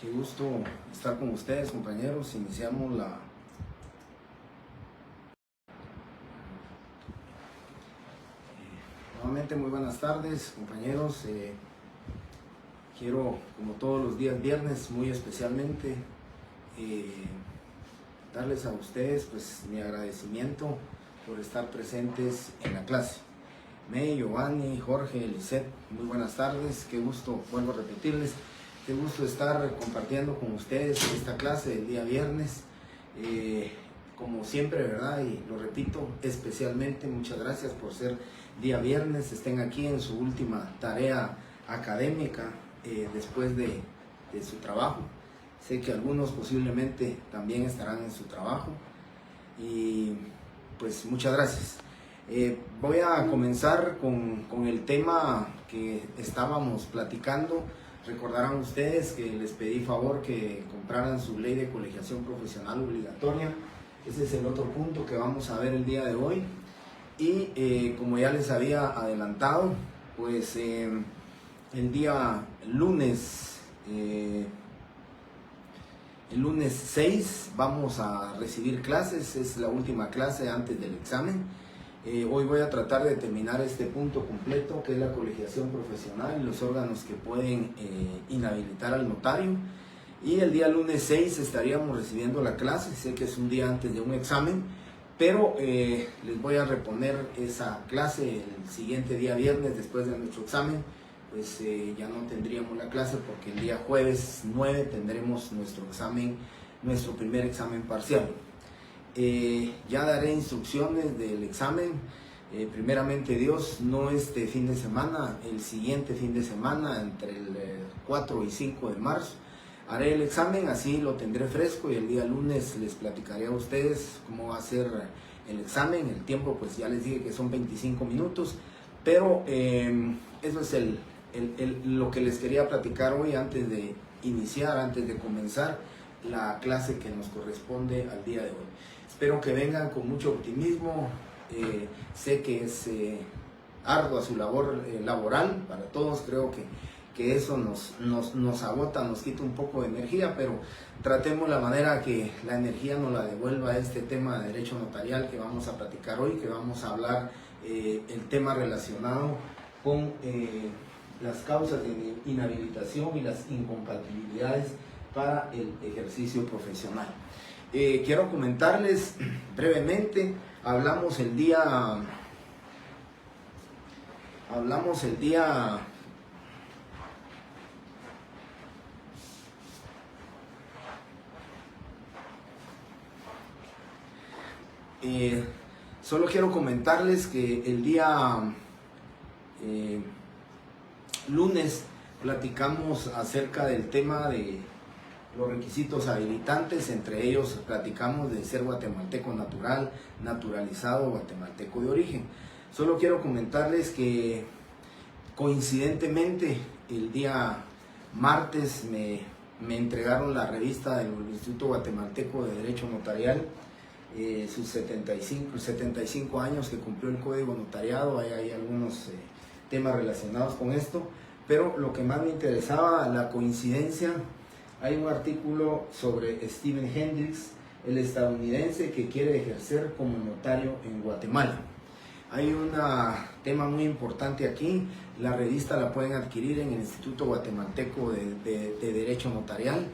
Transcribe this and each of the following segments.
Qué gusto estar con ustedes, compañeros. Iniciamos nuevamente muy buenas tardes, compañeros. Quiero, como todos los días viernes, muy especialmente darles a ustedes pues mi agradecimiento por estar presentes en la clase. May, Giovanni, Jorge, Lisette, muy buenas tardes. Qué gusto, vuelvo a repetirles, qué gusto estar compartiendo con ustedes esta clase del día viernes. Como siempre, ¿verdad? Y lo repito, especialmente muchas gracias por ser día viernes, estén aquí en su última tarea académica después de su trabajo. Sé que algunos posiblemente también estarán en su trabajo y pues muchas gracias. Voy a comenzar con el tema que estábamos platicando. Recordarán ustedes que les pedí favor que compraran su ley de colegiación profesional obligatoria. Ese es el otro punto que vamos a ver el día de hoy. Y como ya les había adelantado, pues el día lunes, el lunes 6 vamos a recibir clases, es la última clase antes del examen. Hoy voy a tratar de terminar este punto completo, que es la colegiación profesional y los órganos que pueden inhabilitar al notario. Y el día lunes 6 estaríamos recibiendo la clase. Sé que es un día antes de un examen, pero les voy a reponer esa clase el siguiente día viernes después de nuestro examen. Pues ya no tendríamos la clase porque el día jueves 9 tendremos nuestro examen, nuestro primer examen parcial. Ya daré instrucciones del examen, primeramente Dios, no este fin de semana, el siguiente fin de semana, entre el 4 y 5 de marzo. Haré el examen, así lo tendré fresco y el día lunes les platicaré a ustedes cómo va a ser el examen. El tiempo, pues ya les dije que son 25 minutos, pero eso es lo que les quería platicar hoy antes de iniciar, antes de comenzar la clase que nos corresponde al día de hoy. Espero que vengan con mucho optimismo. Sé que es ardua su labor laboral para todos. Creo que eso nos agota, nos quita un poco de energía, pero tratemos la manera que la energía nos la devuelva a este tema de derecho notarial que vamos a platicar hoy, que vamos a hablar el tema relacionado con las causas de inhabilitación y las incompatibilidades para el ejercicio profesional. Quiero comentarles brevemente, hablamos el día solo quiero comentarles que el día lunes platicamos acerca del tema de los requisitos habilitantes. Entre ellos platicamos de ser guatemalteco natural, naturalizado, guatemalteco de origen. Solo quiero comentarles que coincidentemente el día martes me entregaron la revista del Instituto Guatemalteco de Derecho Notarial, sus 75 años que cumplió el Código Notariado. Hay algunos temas relacionados con esto, pero lo que más me interesaba, la coincidencia, hay un artículo sobre Stephen Hendricks, el estadounidense que quiere ejercer como notario en Guatemala. Hay un tema muy importante aquí. La revista la pueden adquirir en el Instituto Guatemalteco de Derecho Notarial,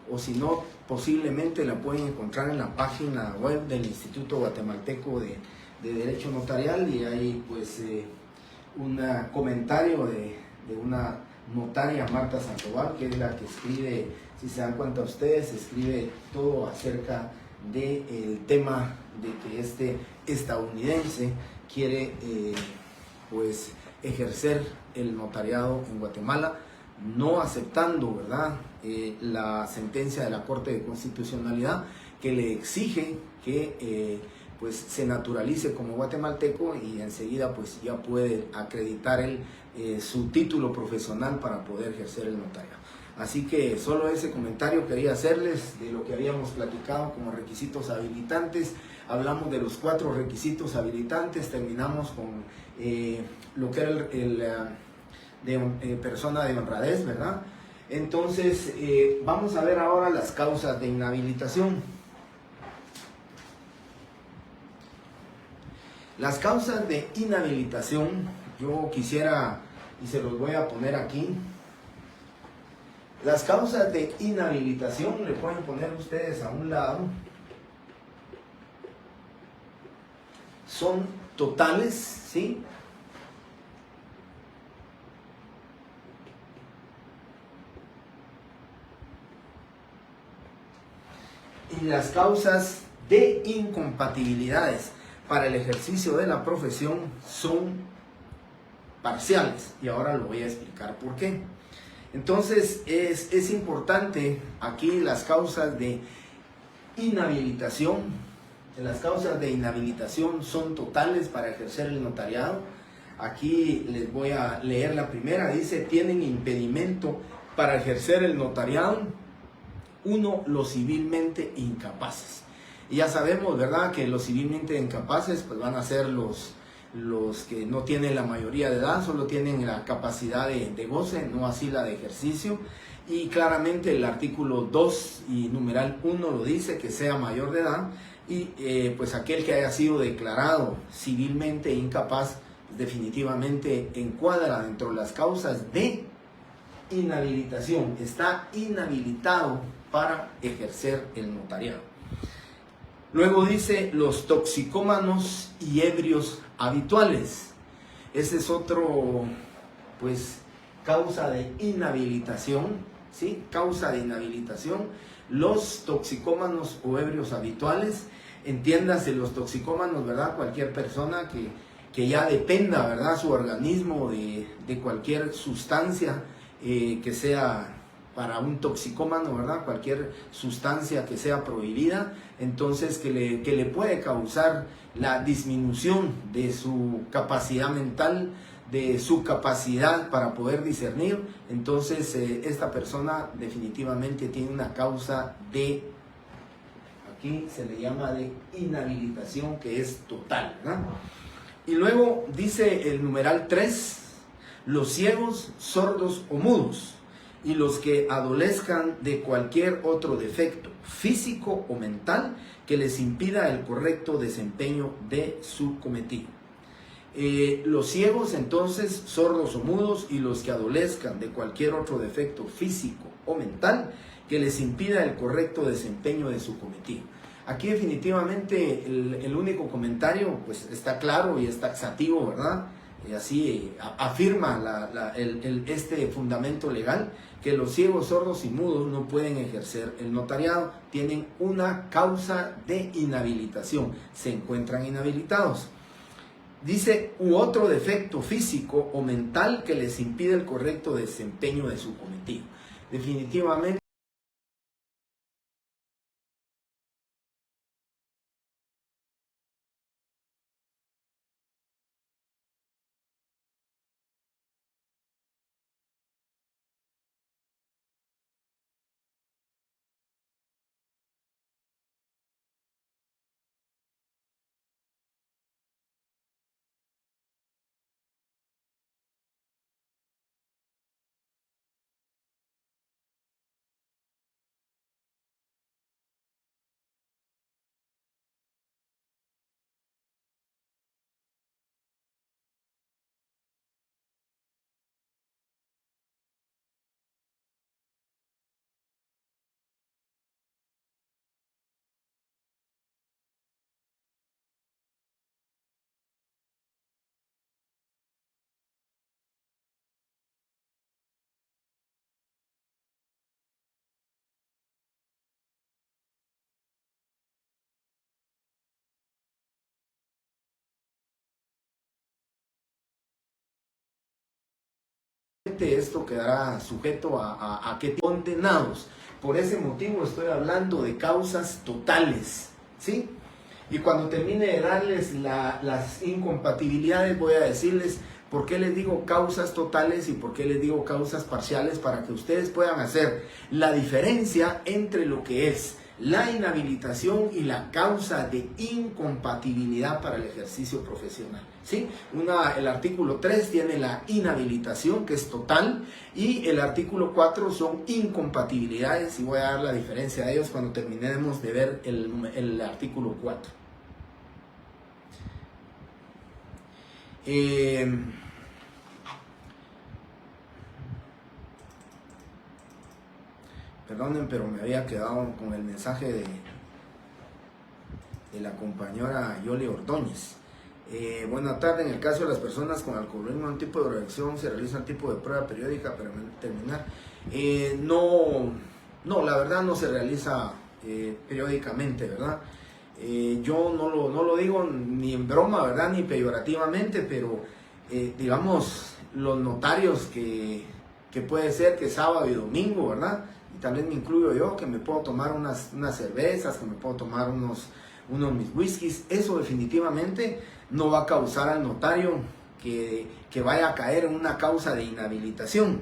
o si no, posiblemente la pueden encontrar en la página web del Instituto Guatemalteco de Derecho Notarial, y hay pues un comentario de una notaria, Marta Sandoval, que es la que escribe, si se dan cuenta ustedes, escribe todo acerca del tema de que este estadounidense quiere pues ejercer el notariado en Guatemala, no aceptando, ¿verdad?, la sentencia de la Corte de Constitucionalidad que le exige que pues se naturalice como guatemalteco, y enseguida pues ya puede acreditar él su título profesional para poder ejercer el notariado. Así que solo ese comentario quería hacerles de lo que habíamos platicado como requisitos habilitantes. Hablamos de los 4 requisitos habilitantes, terminamos con lo que era persona de honradez, ¿verdad? Entonces, vamos a ver ahora las causas de inhabilitación. Las causas de inhabilitación, yo quisiera, y se los voy a poner aquí, las causas de inhabilitación le pueden poner ustedes a un lado, son totales, ¿sí? Y las causas de incompatibilidades para el ejercicio de la profesión son parciales. Y ahora lo voy a explicar por qué. Entonces es importante aquí las causas de inhabilitación. Las causas de inhabilitación son totales para ejercer el notariado. Aquí les voy a leer la primera. Dice, tienen impedimento para ejercer el notariado. 1. Los civilmente incapaces. Y ya sabemos, ¿verdad?, que los civilmente incapaces pues van a ser los que no tienen la mayoría de edad, solo tienen la capacidad de goce, no así la de ejercicio. Y claramente el artículo 2 y numeral 1 lo dice, que sea mayor de edad. Y pues aquel que haya sido declarado civilmente incapaz definitivamente encuadra dentro de las causas de inhabilitación, está inhabilitado para ejercer el notariado. Luego dice los toxicómanos y ebrios habituales. Ese es otro, pues, causa de inhabilitación, ¿sí? Causa de inhabilitación. Los toxicómanos o ebrios habituales, entiéndase los toxicómanos, ¿verdad? Cualquier persona que ya dependa, ¿verdad?, su organismo de cualquier sustancia que sea para un toxicómano, ¿verdad?, cualquier sustancia que sea prohibida, entonces que le puede causar la disminución de su capacidad mental, de su capacidad para poder discernir. Entonces esta persona definitivamente tiene una causa de, aquí se le llama de inhabilitación, que es total, ¿verdad? Y luego dice el numeral 3, los ciegos, sordos o mudos, y los que adolezcan de cualquier otro defecto físico o mental que les impida el correcto desempeño de su cometido. Los ciegos, entonces, sordos o mudos, y los que adolezcan de cualquier otro defecto físico o mental que les impida el correcto desempeño de su cometido. Aquí definitivamente el único comentario pues está claro y es taxativo, ¿verdad? Así afirma este fundamento legal, que los ciegos, sordos y mudos no pueden ejercer el notariado, tienen una causa de inhabilitación, se encuentran inhabilitados. Dice, u otro defecto físico o mental que les impide el correcto desempeño de su cometido. Definitivamente esto quedará sujeto a que condenados. Por ese motivo estoy hablando de causas totales, ¿sí? Y cuando termine de darles las incompatibilidades, voy a decirles por qué les digo causas totales y por qué les digo causas parciales, para que ustedes puedan hacer la diferencia entre lo que es la inhabilitación y la causa de incompatibilidad para el ejercicio profesional. ¿Sí? El artículo 3 tiene la inhabilitación, que es total, y el artículo 4 son incompatibilidades, y voy a dar la diferencia de ellos cuando terminemos de ver el artículo 4. Perdonen, pero me había quedado con el mensaje de la compañera Yoli Ordóñez. Buenas tardes. En el caso de las personas con alcoholismo, un tipo de drogadicción, se realiza un tipo de prueba periódica para determinar. No, la verdad no se realiza periódicamente, ¿verdad? Yo no lo digo ni en broma, ¿verdad? Ni peyorativamente, pero digamos, los notarios que puede ser que sábado y domingo, ¿verdad? Y también me incluyo yo, que me puedo tomar unas cervezas, que me puedo tomar unos mis whiskies. Eso definitivamente no va a causar al notario que vaya a caer en una causa de inhabilitación.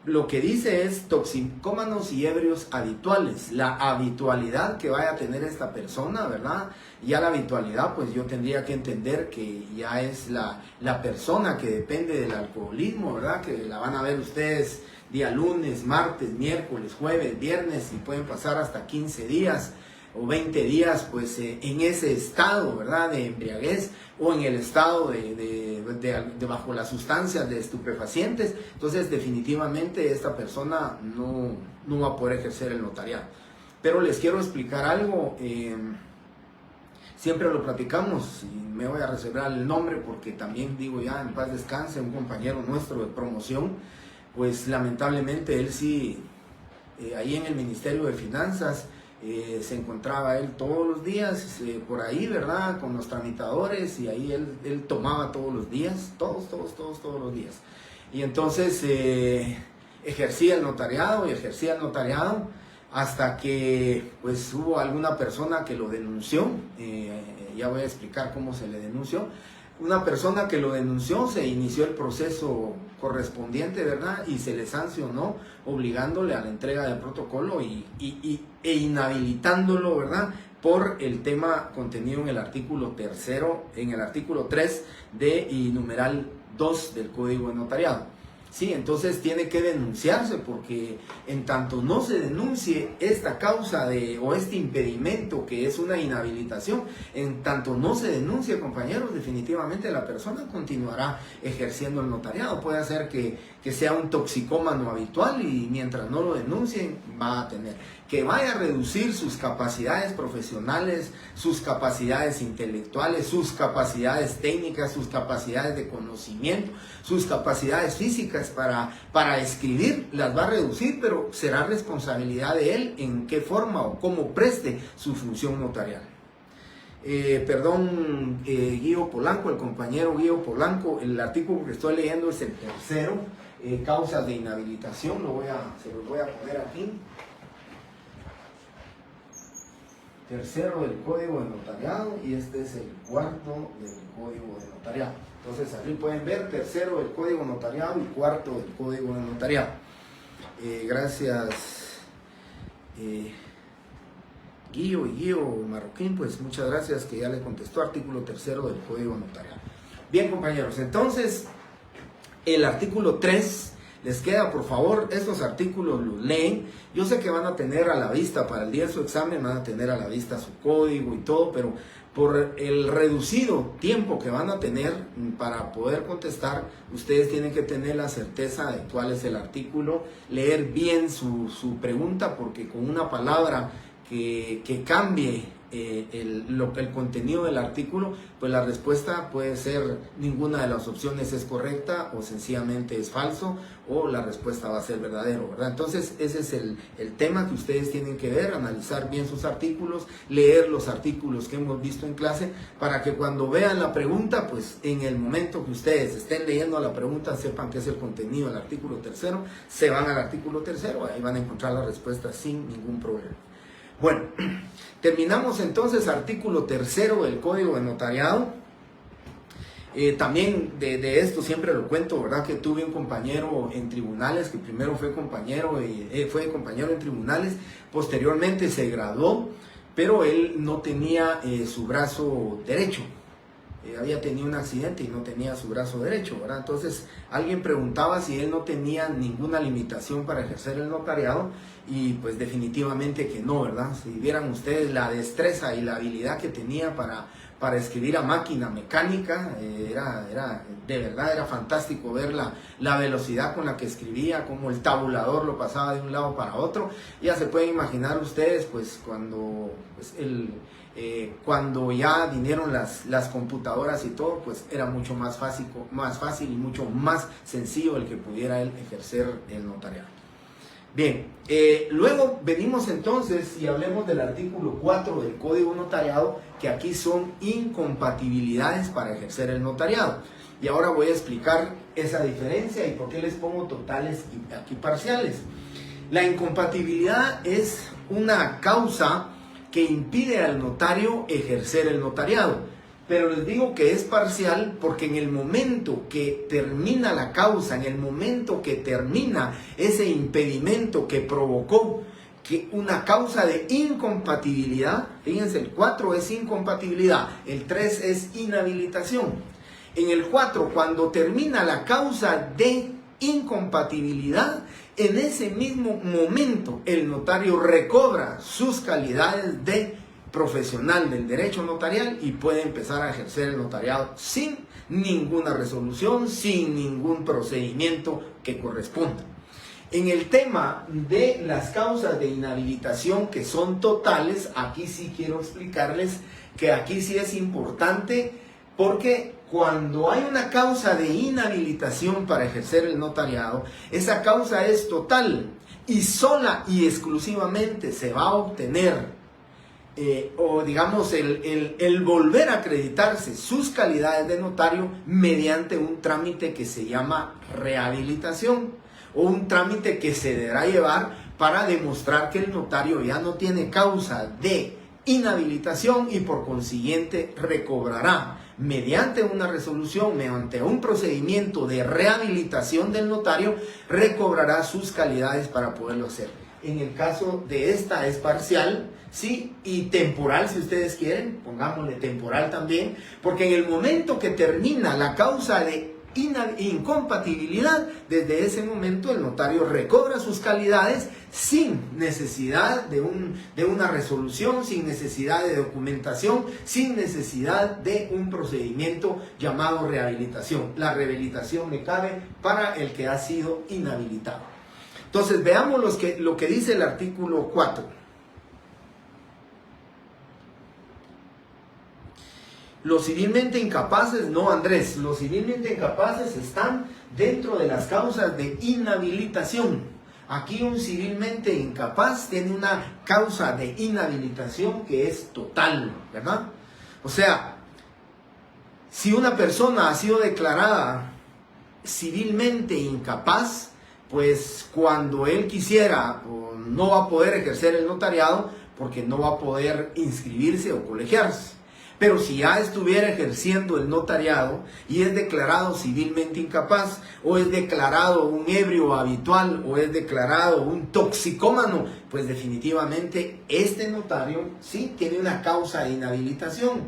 Lo que dice es toxicómanos y ebrios habituales, la habitualidad que vaya a tener esta persona, ¿verdad? Ya la habitualidad, pues yo tendría que entender que ya es la persona que depende del alcoholismo, ¿verdad? Que la van a ver ustedes día lunes, martes, miércoles, jueves, viernes, y pueden pasar hasta 15 días o 20 días, pues en ese estado, ¿verdad? De embriaguez, o en el estado de bajo las sustancias de estupefacientes. Entonces definitivamente esta persona no va a poder ejercer el notariado. Pero les quiero explicar algo, siempre lo platicamos, y me voy a reservar el nombre porque también digo ya en paz descanse, un compañero nuestro de promoción, pues lamentablemente él sí, ahí en el Ministerio de Finanzas, se encontraba él todos los días por ahí, ¿verdad? Con los tramitadores, y ahí él tomaba todos los días, todos los días. Y entonces ejercía el notariado hasta que pues hubo alguna persona que lo denunció. Ya voy a explicar cómo se le denunció. Una persona que lo denunció, se inició el proceso correspondiente, ¿verdad? Y se le sancionó obligándole a la entrega del protocolo e inhabilitándolo, ¿verdad? Por el tema contenido en el artículo 3 y numeral 2 del Código de Notariado. Sí, entonces tiene que denunciarse, porque en tanto no se denuncie esta causa o este impedimento que es una inhabilitación, en tanto no se denuncie, compañeros, definitivamente la persona continuará ejerciendo el notariado. Puede ser que sea un toxicómano habitual, y mientras no lo denuncien va a tener que vaya a reducir sus capacidades profesionales, sus capacidades intelectuales, sus capacidades técnicas, sus capacidades de conocimiento, sus capacidades físicas para escribir, las va a reducir, pero será responsabilidad de él en qué forma o cómo preste su función notarial. Guido Polanco, el compañero Guido Polanco, el artículo que estoy leyendo es el tercero, causas de inhabilitación, se los voy a poner aquí. Tercero del Código de Notariado, y este es el cuarto del Código de Notariado. Entonces aquí pueden ver tercero del Código de Notariado y cuarto del Código de Notariado. Gracias Guillo Marroquín, pues muchas gracias, que ya le contestó. Artículo tercero del Código de Notariado. Bien, compañeros, entonces el artículo 3 les queda, por favor, estos artículos los leen. Yo sé que van a tener a la vista para el día de su examen, van a tener a la vista su código y todo, pero por el reducido tiempo que van a tener para poder contestar, ustedes tienen que tener la certeza de cuál es el artículo, leer bien su pregunta, porque con una palabra que cambie el contenido del artículo, pues la respuesta puede ser ninguna de las opciones es correcta, o sencillamente es falso, o la respuesta va a ser verdadero, ¿verdad? Entonces ese es el tema que ustedes tienen que ver, analizar bien sus artículos, leer los artículos que hemos visto en clase, para que cuando vean la pregunta, pues en el momento que ustedes estén leyendo la pregunta, sepan qué es el contenido del artículo tercero, se van al artículo tercero, ahí van a encontrar la respuesta sin ningún problema. Bueno, terminamos entonces artículo tercero del Código de Notariado. También de esto siempre lo cuento, ¿verdad? Que tuve un compañero en tribunales, que primero fue compañero en tribunales, posteriormente se graduó, pero él no tenía su brazo derecho. Había tenido un accidente y no tenía su brazo derecho, ¿verdad? Entonces alguien preguntaba si él no tenía ninguna limitación para ejercer el notariado, y pues definitivamente que no, ¿verdad? Si vieran ustedes la destreza y la habilidad que tenía para escribir a máquina mecánica, de verdad era fantástico ver la velocidad con la que escribía, como el tabulador lo pasaba de un lado para otro. Ya se pueden imaginar ustedes, pues cuando ya vinieron las computadoras y todo, pues era mucho más fácil y mucho más sencillo el que pudiera él ejercer el notariado. Bien, luego venimos entonces y hablemos del artículo 4 del Código Notariado, que aquí son incompatibilidades para ejercer el notariado. Y ahora voy a explicar esa diferencia y por qué les pongo totales y aquí parciales. La incompatibilidad es una causa que impide al notario ejercer el notariado. Pero les digo que es parcial porque en el momento que termina la causa, en el momento que termina ese impedimento que provocó que una causa de incompatibilidad, fíjense, el 4 es incompatibilidad, el 3 es inhabilitación. En el 4, cuando termina la causa de incompatibilidad, en ese mismo momento el notario recobra sus calidades de profesional del derecho notarial y puede empezar a ejercer el notariado sin ninguna resolución, sin ningún procedimiento que corresponda. En el tema de las causas de inhabilitación que son totales, aquí sí quiero explicarles que aquí sí es importante, porque cuando hay una causa de inhabilitación para ejercer el notariado, esa causa es total y sola y exclusivamente se va a obtener o digamos el volver a acreditarse sus calidades de notario mediante un trámite que se llama rehabilitación, o un trámite que se deberá llevar para demostrar que el notario ya no tiene causa de inhabilitación y por consiguiente recobrará mediante una resolución, mediante un procedimiento de rehabilitación del notario, recobrará sus calidades para poderlo hacer. En el caso de esta es parcial, sí, y temporal si ustedes quieren, pongámosle temporal también, porque en el momento que termina la causa de incompatibilidad, desde ese momento el notario recobra sus calidades sin necesidad de una resolución, sin necesidad de documentación, sin necesidad de un procedimiento llamado rehabilitación. La rehabilitación le cabe para el que ha sido inhabilitado. Entonces veamos lo que dice el artículo 4. Los civilmente incapaces, no Andrés, los civilmente incapaces están dentro de las causas de inhabilitación. Aquí un civilmente incapaz tiene una causa de inhabilitación que es total, ¿verdad? O sea, si una persona ha sido declarada civilmente incapaz, pues cuando él quisiera no va a poder ejercer el notariado porque no va a poder inscribirse o colegiarse. Pero si ya estuviera ejerciendo el notariado y es declarado civilmente incapaz, o es declarado un ebrio habitual, o es declarado un toxicómano, pues definitivamente este notario sí tiene una causa de inhabilitación.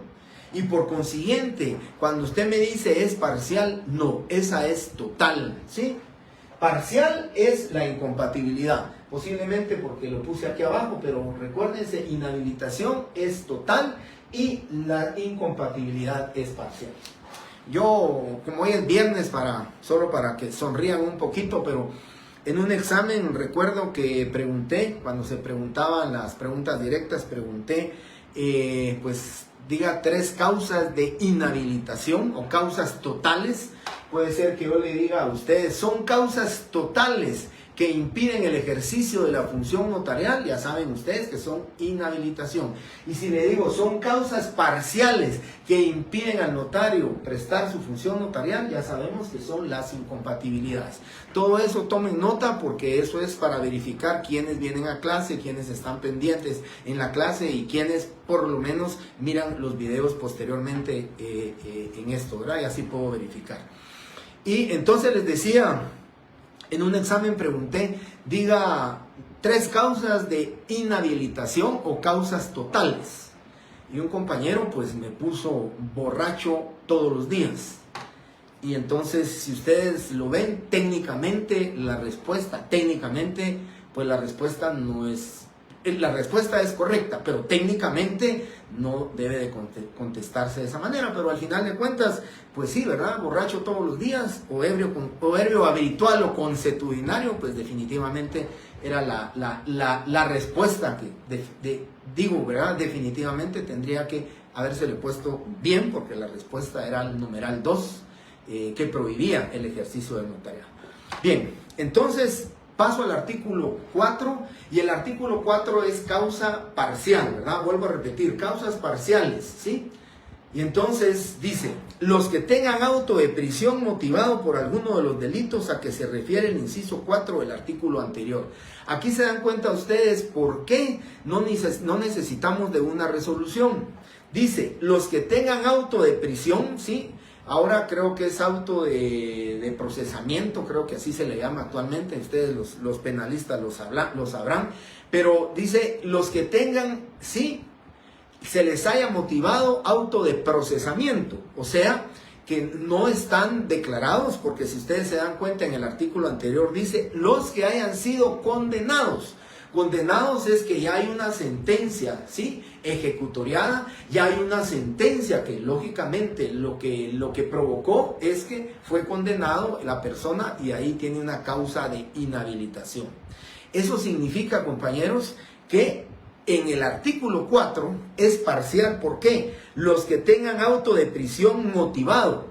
Y por consiguiente, cuando usted me dice es parcial, no, esa es total, ¿sí? Parcial es la incompatibilidad, posiblemente porque lo puse aquí abajo, pero recuérdense, inhabilitación es total y la incompatibilidad es parcial. Yo, como hoy es viernes, solo para que sonrían un poquito, pero en un examen recuerdo que pregunté, cuando se preguntaban las preguntas directas, pregunté, pues diga 3 causas de inhabilitación o causas totales. Puede ser que yo le diga a ustedes, son causas totales que impiden el ejercicio de la función notarial, ya saben ustedes que son inhabilitación. Y si le digo son causas parciales que impiden al notario prestar su función notarial, ya sabemos que son las incompatibilidades. Todo eso tomen nota porque eso es para verificar quiénes vienen a clase, quiénes están pendientes en la clase y quiénes por lo menos miran los videos posteriormente en esto, ¿verdad? Y así puedo verificar. Y entonces les decía, en un examen pregunté, diga 3 causas de inhabilitación o causas totales. Y un compañero pues me puso borracho todos los días. Y entonces si ustedes lo ven, técnicamente la respuesta no es... La respuesta es correcta, pero técnicamente no debe de contestarse de esa manera. Pero al final de cuentas, pues sí, ¿verdad? Borracho todos los días, o ebrio habitual o consuetudinario, pues definitivamente era la respuesta que, digo, ¿verdad? Definitivamente tendría que habérsele puesto bien, porque la respuesta era el numeral 2, que prohibía el ejercicio del notariado. Bien, entonces paso al artículo 4, y el artículo 4 es causa parcial, ¿verdad? Vuelvo a repetir, causas parciales, ¿sí? Y entonces dice, los que tengan auto de prisión motivado por alguno de los delitos a que se refiere el inciso 4 del artículo anterior. Aquí se dan cuenta ustedes por qué no necesitamos de una resolución. Dice, los que tengan auto de prisión, ¿sí? Ahora creo que es auto de procesamiento, creo que así se le llama actualmente, ustedes los penalistas lo sabrán, pero dice los que tengan, sí, se les haya motivado auto de procesamiento, o sea, que no están declarados, porque si ustedes se dan cuenta en el artículo anterior dice los que hayan sido condenados. Condenados es que ya hay una sentencia, ¿sí? Ejecutoriada, ya hay una sentencia que lógicamente lo que provocó es que fue condenado la persona y ahí tiene una causa de inhabilitación. Eso significa, compañeros, que en el artículo 4 es parcial. ¿Por qué? Los que tengan auto de prisión motivado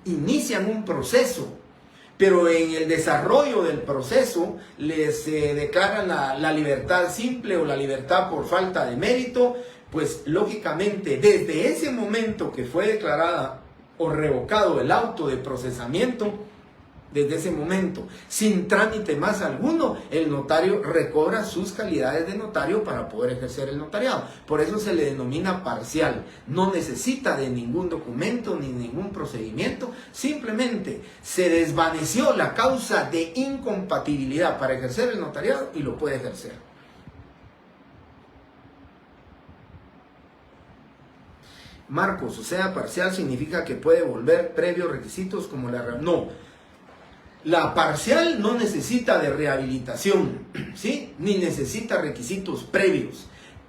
inician un proceso, pero en el desarrollo del proceso les declaran la libertad simple o la libertad por falta de mérito, pues lógicamente desde ese momento que fue declarada o revocado el auto de procesamiento, desde ese momento, sin trámite más alguno, el notario recobra sus calidades de notario para poder ejercer el notariado. Por eso se le denomina parcial. No necesita de ningún documento ni ningún procedimiento. Simplemente se desvaneció la causa de incompatibilidad para ejercer el notariado y lo puede ejercer. Marcos, o sea, parcial significa que puede volver previos requisitos como la... No. La parcial no necesita de rehabilitación, ¿sí? Ni necesita requisitos previos.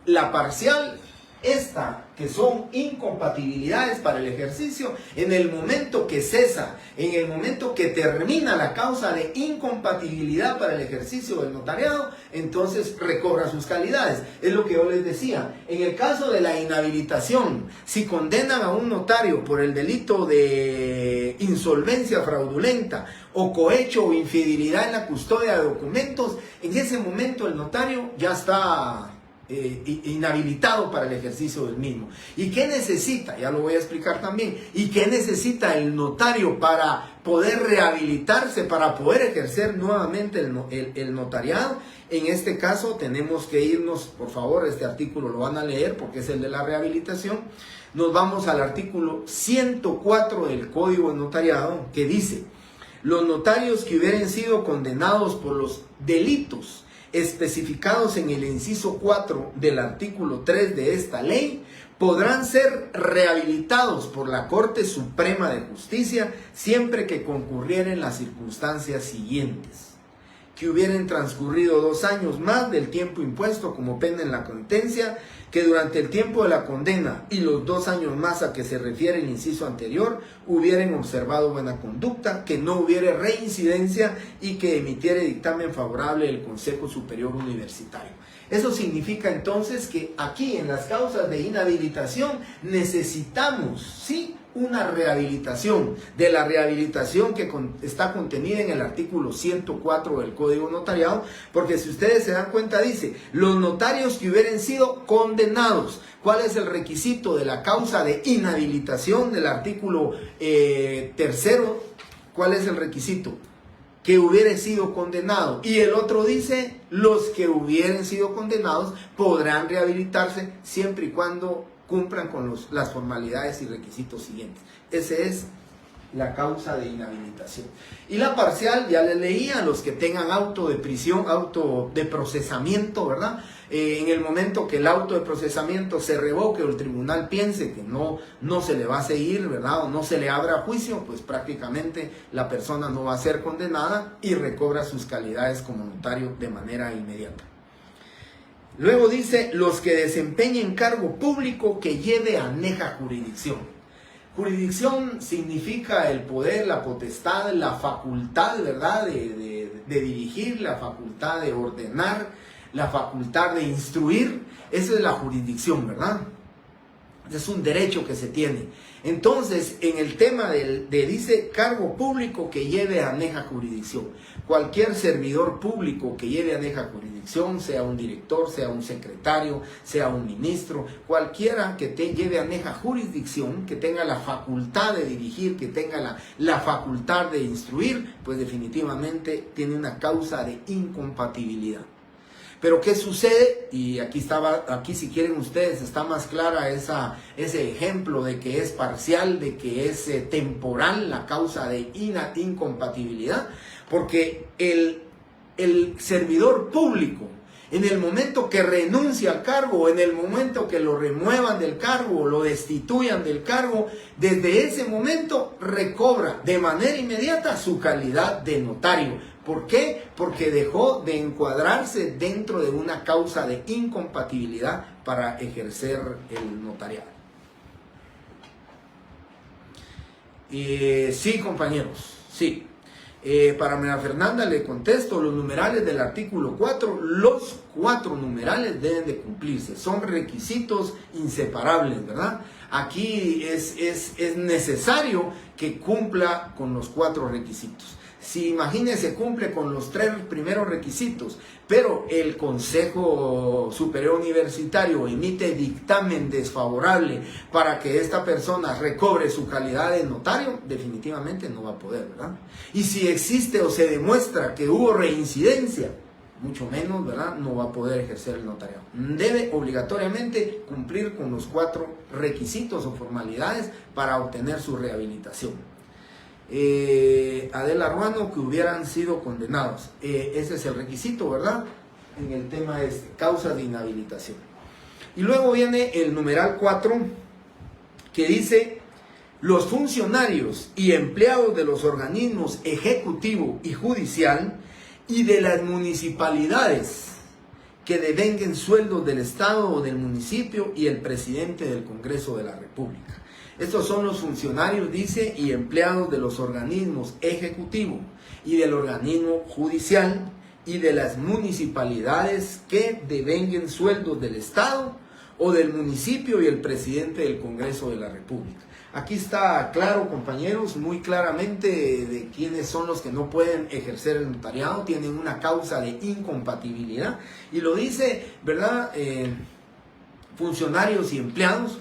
La parcial, esta, que son incompatibilidades para el ejercicio, en el momento que cesa, en el momento que termina la causa de incompatibilidad para el ejercicio del notariado, entonces recobra sus calidades. Es lo que yo les decía. En el caso de la inhabilitación, si condenan a un notario por el delito de insolvencia fraudulenta o cohecho o infidelidad en la custodia de documentos, en ese momento el notario ya está inhabilitado para el ejercicio del mismo. ¿Y qué necesita? Ya lo voy a explicar también. ¿Y qué necesita el notario para poder rehabilitarse, para poder ejercer nuevamente el notariado? En este caso tenemos que irnos, por favor, este artículo lo van a leer porque es el de la rehabilitación. Nos vamos al artículo 104 del Código de Notariado, que dice: los notarios que hubieran sido condenados por los delitos especificados en el inciso 4 del artículo 3 de esta ley podrán ser rehabilitados por la Corte Suprema de Justicia siempre que concurrieren las circunstancias siguientes: que hubieran transcurrido 2 años más del tiempo impuesto como pena en la sentencia, que durante el tiempo de la condena y los 2 años más a que se refiere el inciso anterior hubieran observado buena conducta, que no hubiere reincidencia y que emitiere dictamen favorable el Consejo Superior Universitario. Eso significa entonces que aquí en las causas de inhabilitación necesitamos, sí, una rehabilitación, de la rehabilitación que está contenida en el artículo 104 del Código Notariado, porque si ustedes se dan cuenta dice, los notarios que hubieran sido condenados. ¿Cuál es el requisito de la causa de inhabilitación del artículo tercero? ¿Cuál es el requisito? Que hubiera sido condenado. Y el otro dice, los que hubieran sido condenados podrán rehabilitarse siempre y cuando cumplan con las formalidades y requisitos siguientes. Ese es la causa de inhabilitación. Y la parcial, ya les leía, los que tengan auto de prisión, auto de procesamiento, ¿verdad? En el momento que el auto de procesamiento se revoque o el tribunal piense que no se le va a seguir, ¿verdad? O no se le abra juicio, pues prácticamente la persona no va a ser condenada y recobra sus calidades como notario de manera inmediata. Luego dice, los que desempeñen cargo público que lleve aneja jurisdicción. Jurisdicción significa el poder, la potestad, la facultad, ¿verdad? De dirigir, la facultad de ordenar, la facultad de instruir. Esa es la jurisdicción, ¿verdad? Es un derecho que se tiene. Entonces, en el tema dice cargo público que lleve aneja jurisdicción. Cualquier servidor público que lleve aneja jurisdicción, sea un director, sea un secretario, sea un ministro, cualquiera que lleve aneja jurisdicción, que tenga la facultad de dirigir, que tenga la facultad de instruir, pues definitivamente tiene una causa de incompatibilidad. Pero ¿qué sucede? Y aquí si quieren ustedes, está más clara ese ejemplo de que es parcial, de que es temporal la causa de incompatibilidad, porque el servidor público, en el momento que renuncia al cargo, en el momento que lo remuevan del cargo o lo destituyan del cargo, desde ese momento recobra de manera inmediata su calidad de notario. ¿Por qué? Porque dejó de encuadrarse dentro de una causa de incompatibilidad para ejercer el notariado. Sí, compañeros, sí. Para María Fernanda le contesto, los numerales del artículo 4, los 4 numerales deben de cumplirse, son requisitos inseparables, ¿verdad? Aquí es necesario que cumpla con los 4 requisitos. Si imagínense cumple con los 3 primeros requisitos, pero el Consejo Superior Universitario emite dictamen desfavorable para que esta persona recobre su calidad de notario, definitivamente no va a poder, ¿verdad? Y si existe o se demuestra que hubo reincidencia, mucho menos, ¿verdad? No va a poder ejercer el notariado. Debe obligatoriamente cumplir con los 4 requisitos o formalidades para obtener su rehabilitación. Adela Ruano, que hubieran sido condenados. Ese es el requisito, ¿verdad? En el tema de causa de inhabilitación. Y luego viene el numeral 4, que dice, los funcionarios y empleados de los organismos ejecutivo y judicial y de las municipalidades que devenguen sueldos del Estado o del municipio y el presidente del Congreso de la República. Estos son los funcionarios, dice, y empleados de los organismos ejecutivo y del organismo judicial y de las municipalidades que devenguen sueldos del Estado o del municipio y el presidente del Congreso de la República. Aquí está claro, compañeros, muy claramente de quiénes son los que no pueden ejercer el notariado, tienen una causa de incompatibilidad y lo dice, ¿verdad? Funcionarios y empleados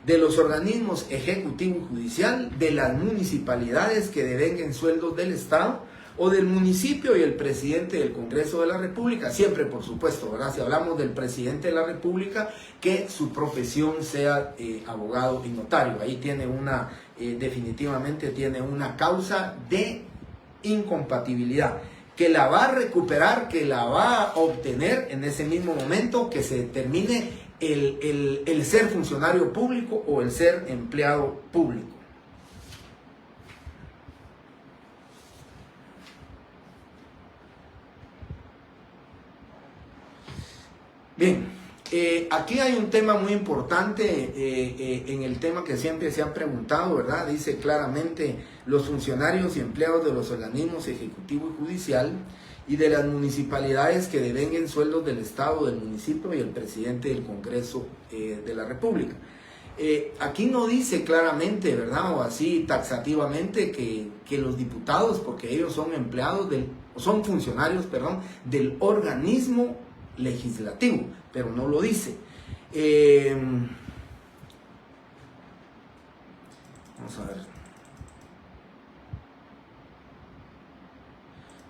de los organismos ejecutivo y judicial, de las municipalidades que devenguen sueldos del Estado o del municipio y el presidente del Congreso de la República, siempre por supuesto, ¿verdad? Si hablamos del presidente de la República, que su profesión sea abogado y notario, ahí tiene definitivamente tiene una causa de incompatibilidad, que la va a recuperar, que la va a obtener en ese mismo momento que se determine el ser funcionario público o el ser empleado público. Bien, aquí hay un tema muy importante en el tema que siempre se han preguntado, ¿verdad? Dice claramente los funcionarios y empleados de los organismos ejecutivo y judicial y de las municipalidades que devenguen sueldos del Estado, del municipio y el presidente del Congreso de la República. Aquí no dice claramente, ¿verdad? O así taxativamente que los diputados, porque ellos son empleados son funcionarios, perdón, del organismo legislativo, pero no lo dice. Vamos a ver.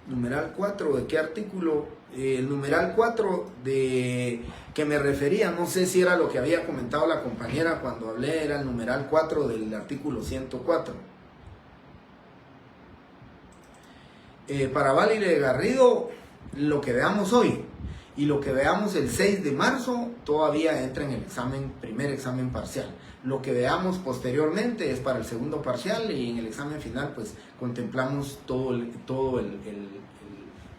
Numeral 4, ¿de qué artículo? El numeral 4 de que me refería, no sé si era lo que había comentado la compañera cuando hablé, era el numeral 4 del artículo 104. Para Válide Garrido, lo que veamos hoy y lo que veamos el 6 de marzo todavía entra en el primer examen parcial. Lo que veamos posteriormente es para el segundo parcial, y en el examen final pues contemplamos todo el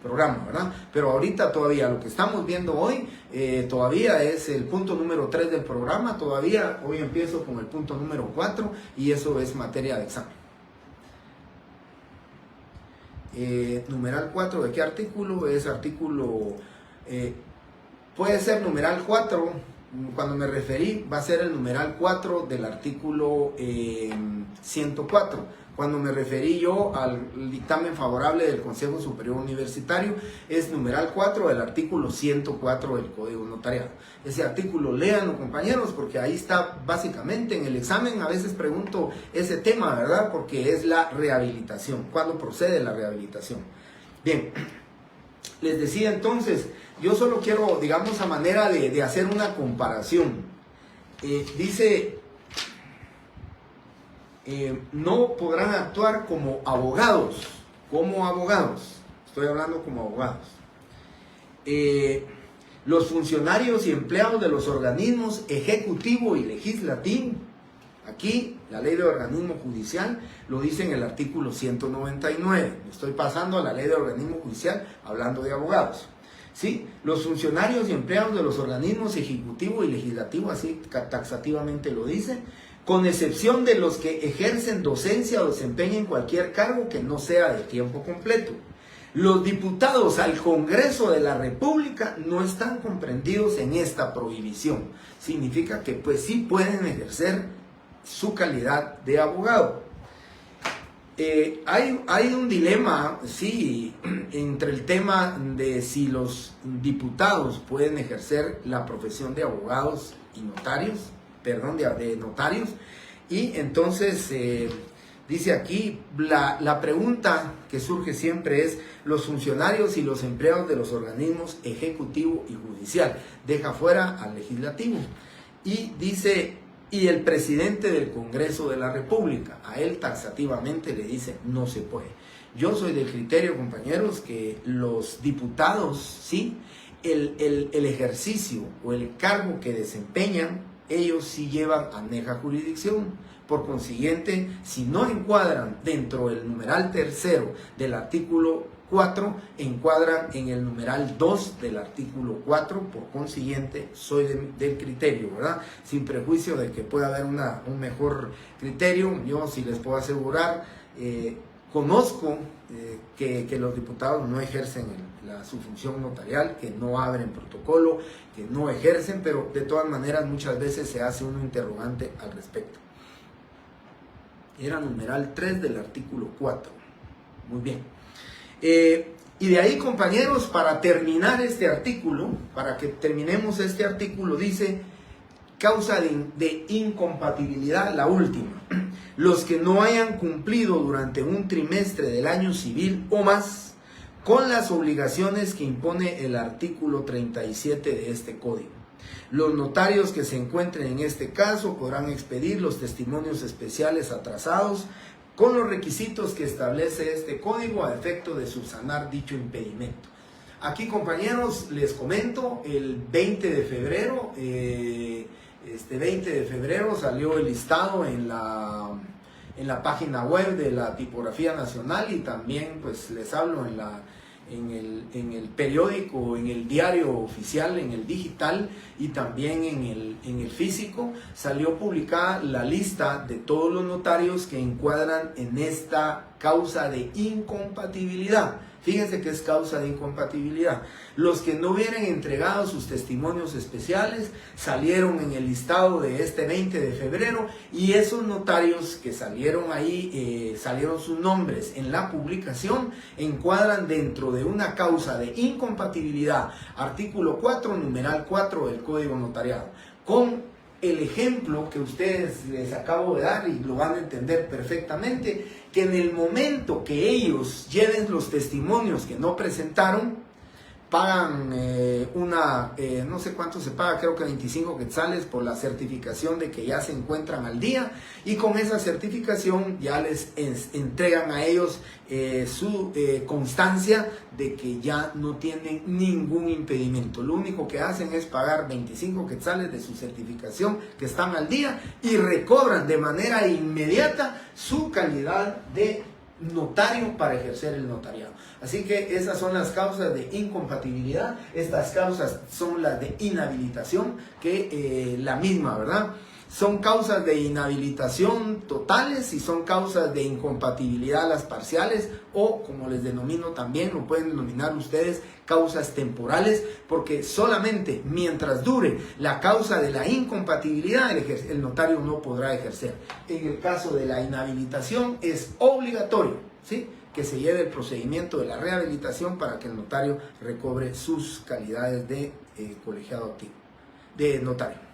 programa, ¿verdad? Pero ahorita todavía lo que estamos viendo hoy todavía es el punto número 3 del programa. Todavía hoy empiezo con el punto número 4 y eso es materia de examen. Numeral 4, ¿de qué artículo? Es artículo, puede ser numeral 4, cuando me referí va a ser el numeral 4 del artículo 104. Cuando me referí yo al dictamen favorable del Consejo Superior Universitario, es numeral 4 del artículo 104 del Código Notariado. Ese artículo léanlo, compañeros, porque ahí está básicamente en el examen. A veces pregunto ese tema, ¿verdad? Porque es la rehabilitación. ¿Cuándo procede la rehabilitación? Bien, les decía entonces, yo solo quiero, digamos, a manera de hacer una comparación. Dice... no podrán actuar como abogados, estoy hablando como abogados. Los funcionarios y empleados de los organismos ejecutivo y legislativo, aquí la ley de organismo judicial lo dice en el artículo 199, estoy pasando a la ley de organismo judicial hablando de abogados. ¿Sí? Los funcionarios y empleados de los organismos ejecutivo y legislativo, así taxativamente lo dice, con excepción de los que ejercen docencia o desempeñen cualquier cargo que no sea de tiempo completo. Los diputados al Congreso de la República no están comprendidos en esta prohibición. Significa que pues sí pueden ejercer su calidad de abogado. Hay un dilema, sí, entre el tema de si los diputados pueden ejercer la profesión de abogados y notarios, de notarios, y entonces dice aquí, la pregunta que surge siempre es los funcionarios y los empleados de los organismos ejecutivo y judicial, deja fuera al legislativo, y dice, y el presidente del Congreso de la República, a él taxativamente le dice, no se puede. Yo soy del criterio, compañeros, que los diputados, sí, el ejercicio o el cargo que desempeñan, ellos sí llevan aneja jurisdicción. Por consiguiente, si no encuadran dentro del numeral 3 del artículo 4, encuadran en el numeral 2 del artículo 4. Por consiguiente, soy del criterio, ¿verdad? Sin prejuicio de que pueda haber un mejor criterio. Yo sí les puedo asegurar, conozco que los diputados no ejercen su función notarial, que no abren protocolo, que no ejercen, pero de todas maneras muchas veces se hace un interrogante al respecto. Era numeral 3 del artículo 4. Muy bien. Y de ahí, compañeros, para terminar este artículo, para que terminemos este artículo, dice causa de incompatibilidad, la última. Los que no hayan cumplido durante un trimestre del año civil o más con las obligaciones que impone el artículo 37 de este código. Los notarios que se encuentren en este caso podrán expedir los testimonios especiales atrasados con los requisitos que establece este código a efecto de subsanar dicho impedimento. Aquí, compañeros, les comento, el 20 de febrero, este 20 de febrero salió el listado en la página web de la Tipografía Nacional, y también pues les hablo en el periódico, en el diario oficial, en el digital, y también en el físico. Salió publicada la lista de todos los notarios que encuadran en esta causa de incompatibilidad. Fíjense que es causa de incompatibilidad. Los que no hubieran entregado sus testimonios especiales salieron en el listado de este 20 de febrero y esos notarios que salieron ahí, salieron sus nombres en la publicación, encuadran dentro de una causa de incompatibilidad, artículo 4, numeral 4 del Código Notariado, con el ejemplo que ustedes les acabo de dar y lo van a entender perfectamente, que en el momento que ellos lleven los testimonios que no presentaron, pagan no sé cuánto se paga, creo que 25 quetzales por la certificación de que ya se encuentran al día, y con esa certificación ya les entregan a ellos su constancia de que ya no tienen ningún impedimento. Lo único que hacen es pagar 25 quetzales de su certificación, que están al día, y recobran de manera inmediata su calidad de notario para ejercer el notariado. Así que esas son las causas de incompatibilidad. Estas causas son las de inhabilitación, que la misma, ¿verdad? Son causas de inhabilitación totales y son causas de incompatibilidad las parciales, o como les denomino también, lo pueden denominar ustedes, causas temporales, porque solamente mientras dure la causa de la incompatibilidad el notario no podrá ejercer. En el caso de la inhabilitación es obligatorio, ¿sí?, que se lleve el procedimiento de la rehabilitación para que el notario recobre sus calidades de colegiado activo, de notario.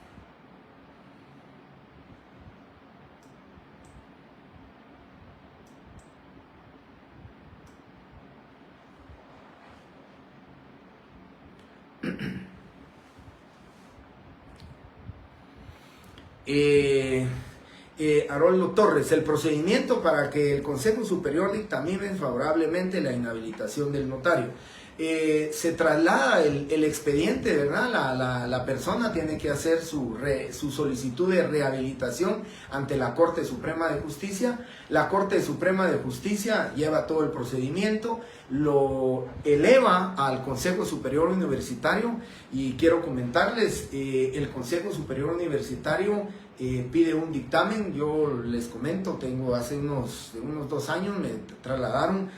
Haroldo Torres, el procedimiento para que el Consejo Superior dictamine favorablemente la inhabilitación del notario. Se traslada el expediente, ¿verdad? La persona tiene que hacer su solicitud de rehabilitación ante la Corte Suprema de Justicia. La Corte Suprema de Justicia lleva todo el procedimiento, lo eleva al Consejo Superior Universitario, y quiero comentarles, el Consejo Superior Universitario pide un dictamen. Yo les comento, hace unos 2 años me trasladaron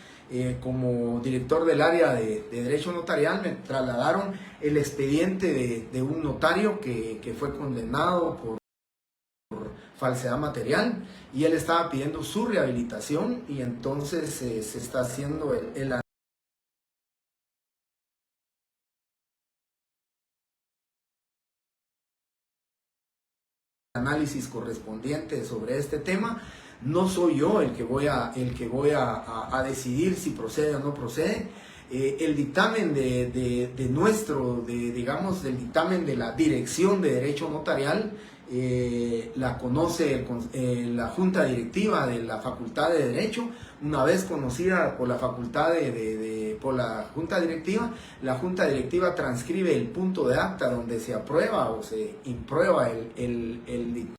como director del área de Derecho Notarial, me trasladaron el expediente de un notario que fue condenado por falsedad material, y él estaba pidiendo su rehabilitación, y entonces se está haciendo el análisis correspondiente sobre este tema. No soy yo el que voy a decidir si procede o no procede. El dictamen digamos, del dictamen de la Dirección de Derecho Notarial, la conoce la Junta Directiva de la Facultad de Derecho. Una vez conocida por la Facultad por la Junta Directiva, la Junta Directiva transcribe el punto de acta donde se aprueba o se imprueba el dictamen.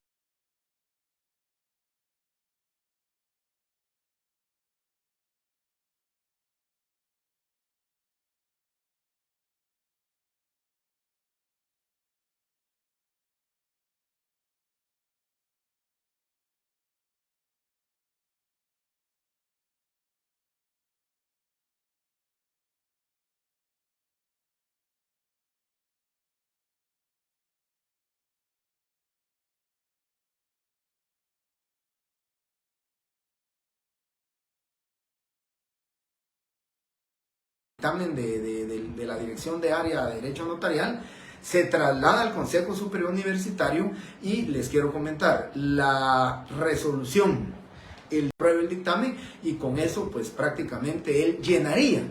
De la Dirección de Área de Derecho Notarial, se traslada al Consejo Superior Universitario, y les quiero comentar la resolución, prueba el dictamen, y con eso pues prácticamente él llenaría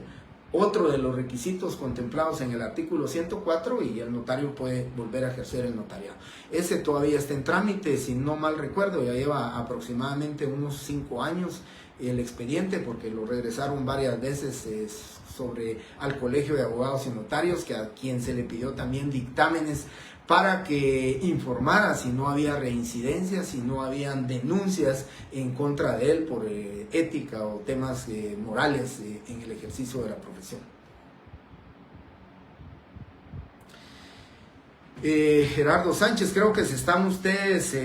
otro de los requisitos contemplados en el artículo 104, y el notario puede volver a ejercer el notariado. Ese todavía está en trámite, si no mal recuerdo, ya lleva aproximadamente unos 5 años el expediente, porque lo regresaron varias veces al Colegio de Abogados y Notarios, que a quien se le pidió también dictámenes para que informara si no había reincidencias, si no habían denuncias en contra de él por ética o temas morales en el ejercicio de la profesión. Gerardo Sánchez, creo que se están ustedes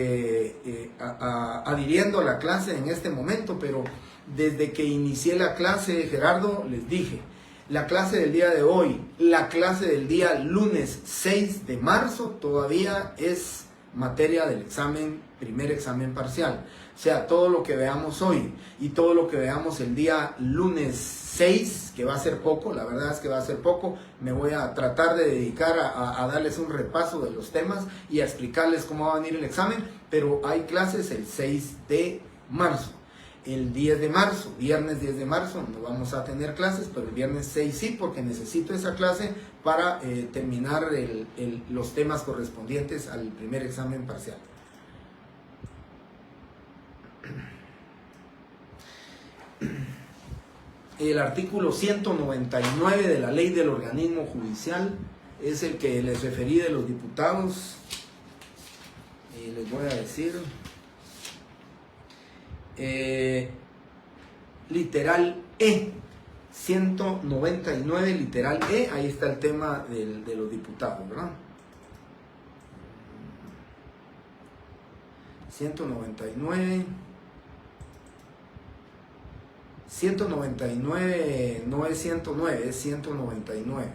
adhiriendo a la clase en este momento, pero Desde que inicié la clase, Gerardo, les dije, la clase del día de hoy, la clase del día lunes 6 de marzo, todavía es materia del examen, primer examen parcial. O sea, todo lo que veamos hoy y todo lo que veamos el día lunes 6, que va a ser poco, la verdad es que va a ser poco, me voy a tratar de dedicar a darles un repaso de los temas y a explicarles cómo va a venir el examen, pero hay clases el 6 de marzo. El 10 de marzo, viernes 10 de marzo, no vamos a tener clases, pero el viernes 6 sí, porque necesito esa clase para terminar los temas correspondientes al primer examen parcial. El artículo 199 de la ley del organismo judicial es el que les referí de los diputados. Les voy a decir... literal E, 199 literal E, ahí está el tema de los diputados, ¿verdad? 199 no es 109, es 199.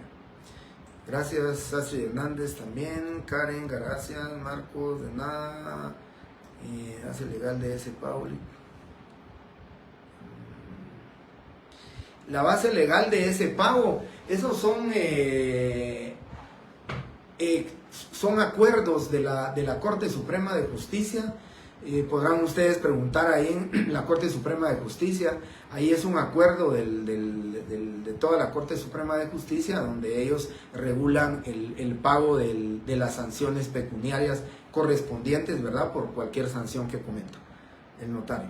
Gracias, Sassi Hernández también, Karen, gracias, Marcos, de nada, hace legal de ese Pauli. La base legal de ese pago, esos son acuerdos de la Corte Suprema de Justicia. Podrán ustedes preguntar ahí en la Corte Suprema de Justicia, ahí es un acuerdo de toda la Corte Suprema de Justicia donde ellos regulan el pago de las sanciones pecuniarias correspondientes, ¿verdad? Por cualquier sanción que cometa el notario.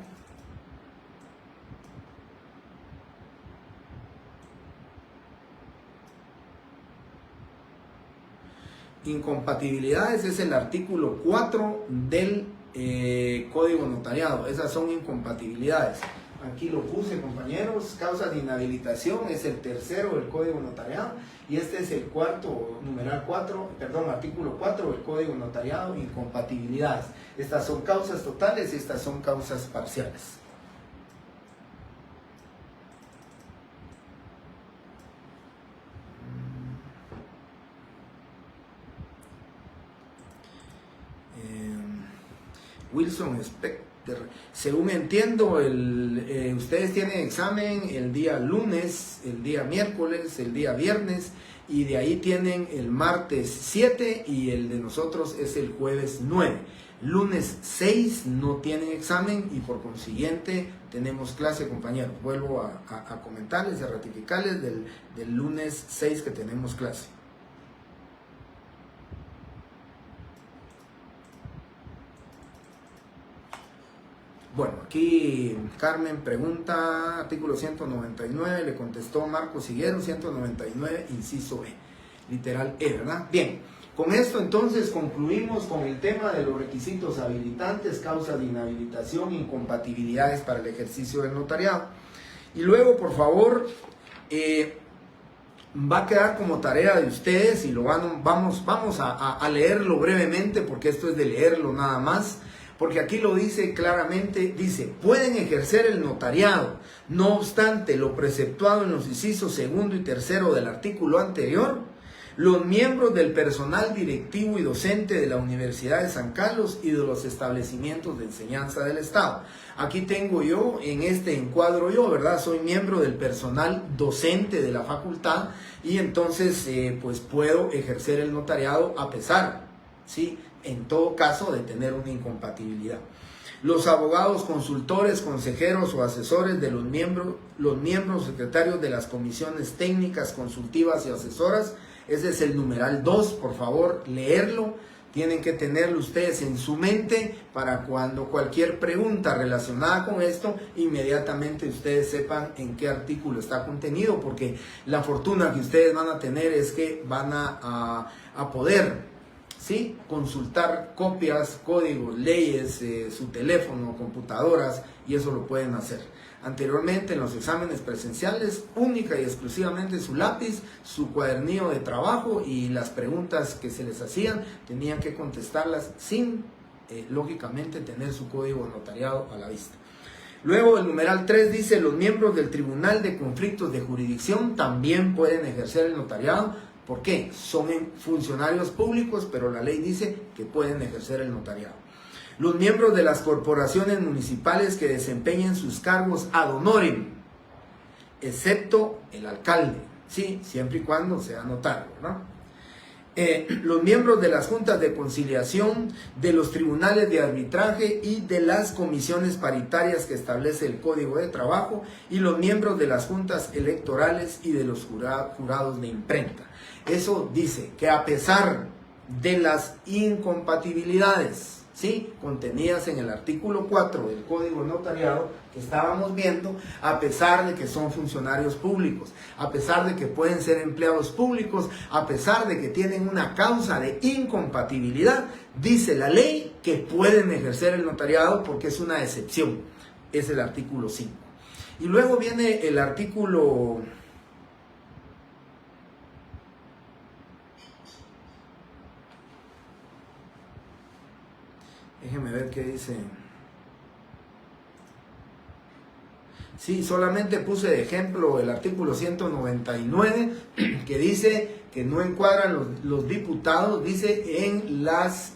Incompatibilidades es el artículo 4 del Código Notariado. Esas son incompatibilidades. Aquí lo puse, compañeros. Causas de inhabilitación es el tercero del Código Notariado y este es el cuarto, numeral 4, perdón, artículo 4 del Código Notariado, incompatibilidades. Estas son causas totales y estas son causas parciales. Wilson Specter, según entiendo, ustedes tienen examen el día lunes, el día miércoles, el día viernes y de ahí tienen el martes 7 y el de nosotros es el jueves 9. Lunes 6 no tienen examen y por consiguiente tenemos clase, compañeros. Vuelvo a comentarles, a ratificarles del lunes 6 que tenemos clase. Bueno, aquí Carmen pregunta, artículo 199, le contestó Marcos Higuero, 199, inciso E, literal E, ¿verdad? Bien, con esto entonces concluimos con el tema de los requisitos habilitantes, causas de inhabilitación, incompatibilidades para el ejercicio del notariado. Y luego, por favor, va a quedar como tarea de ustedes y vamos a leerlo brevemente porque esto es de leerlo nada más. Porque aquí lo dice claramente, dice, pueden ejercer el notariado, no obstante lo preceptuado en los incisos segundo y tercero del artículo anterior, los miembros del personal directivo y docente de la Universidad de San Carlos y de los establecimientos de enseñanza del Estado. Aquí tengo yo, en este encuadro yo, ¿verdad? Soy miembro del personal docente de la facultad y entonces pues puedo ejercer el notariado a pesar, ¿sí?, en todo caso de tener una incompatibilidad. Los abogados, consultores, consejeros o asesores de los miembros secretarios de las comisiones técnicas, consultivas y asesoras, ese es el numeral 2, por favor, leerlo. Tienen que tenerlo ustedes en su mente para cuando cualquier pregunta relacionada con esto, inmediatamente ustedes sepan en qué artículo está contenido, porque la fortuna que ustedes van a tener es que van a poder, ¿sí?, consultar copias, códigos, leyes, su teléfono, computadoras, y eso lo pueden hacer. Anteriormente en los exámenes presenciales, única y exclusivamente su lápiz, su cuadernillo de trabajo y las preguntas que se les hacían, tenían que contestarlas sin, lógicamente, tener su código notariado a la vista. Luego el numeral 3 dice, los miembros del Tribunal de Conflictos de Jurisdicción también pueden ejercer el notariado. ¿Por qué? Son funcionarios públicos, pero la ley dice que pueden ejercer el notariado. Los miembros de las corporaciones municipales que desempeñen sus cargos ad honorem, excepto el alcalde, sí, siempre y cuando sea notario, ¿no? Los miembros de las juntas de conciliación, de los tribunales de arbitraje y de las comisiones paritarias que establece el Código de Trabajo, y los miembros de las juntas electorales y de los jurados de imprenta. Eso dice que a pesar de las incompatibilidades, ¿sí?, contenidas en el artículo 4 del Código Notariado que estábamos viendo, a pesar de que son funcionarios públicos, a pesar de que pueden ser empleados públicos, a pesar de que tienen una causa de incompatibilidad, dice la ley que pueden ejercer el notariado porque es una excepción. Es el artículo 5. Y luego viene el artículo... Déjenme ver qué dice. Sí, solamente puse de ejemplo el artículo 199, que dice que no encuadran los diputados, dice, en las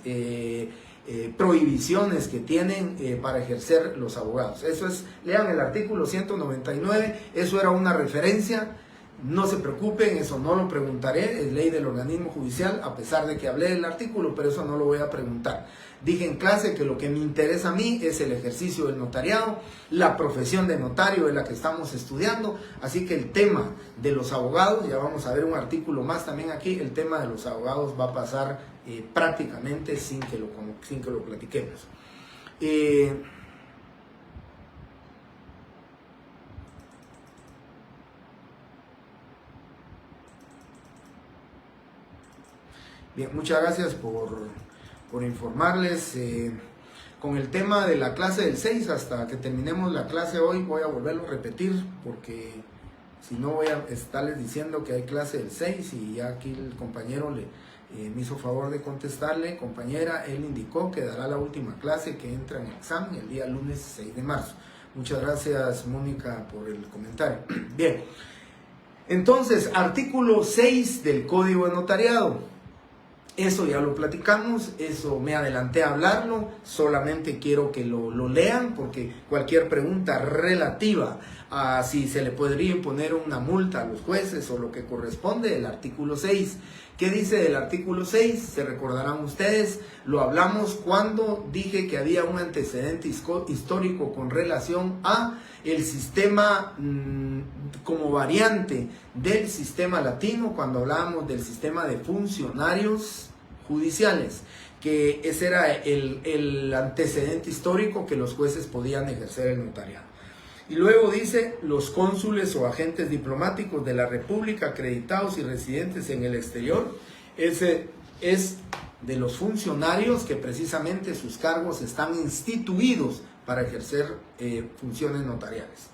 prohibiciones que tienen para ejercer los abogados. Eso es, lean el artículo 199, eso era una referencia. No se preocupen, eso no lo preguntaré, es ley del organismo judicial, a pesar de que hablé del artículo, pero eso no lo voy a preguntar. Dije en clase que lo que me interesa a mí es el ejercicio del notariado, la profesión de notario es la que estamos estudiando, así que el tema de los abogados, ya vamos a ver un artículo más también aquí, el tema de los abogados va a pasar prácticamente sin que lo platiquemos. Bien, muchas gracias por informarles. Con el tema de la clase del 6, hasta que terminemos la clase hoy, voy a volverlo a repetir, porque si no voy a estarles diciendo que hay clase del 6 y ya aquí el compañero me hizo favor de contestarle. Compañera, él indicó que dará la última clase que entra en examen el día lunes 6 de marzo. Muchas gracias, Mónica, por el comentario. Bien, entonces, artículo 6 del Código de Notariado. Eso ya lo platicamos, eso me adelanté a hablarlo, solamente quiero que lo lean, porque cualquier pregunta relativa a si se le podría imponer una multa a los jueces o lo que corresponde, el artículo 6. ¿Qué dice del artículo 6? Se recordarán ustedes, lo hablamos cuando dije que había un antecedente histórico con relación a el sistema como variante del sistema latino, cuando hablábamos del sistema de funcionarios judiciales, que ese era el antecedente histórico que los jueces podían ejercer el notariado. Y luego dice, los cónsules o agentes diplomáticos de la República acreditados y residentes en el exterior, ese es de los funcionarios que precisamente sus cargos están instituidos para ejercer funciones notariales.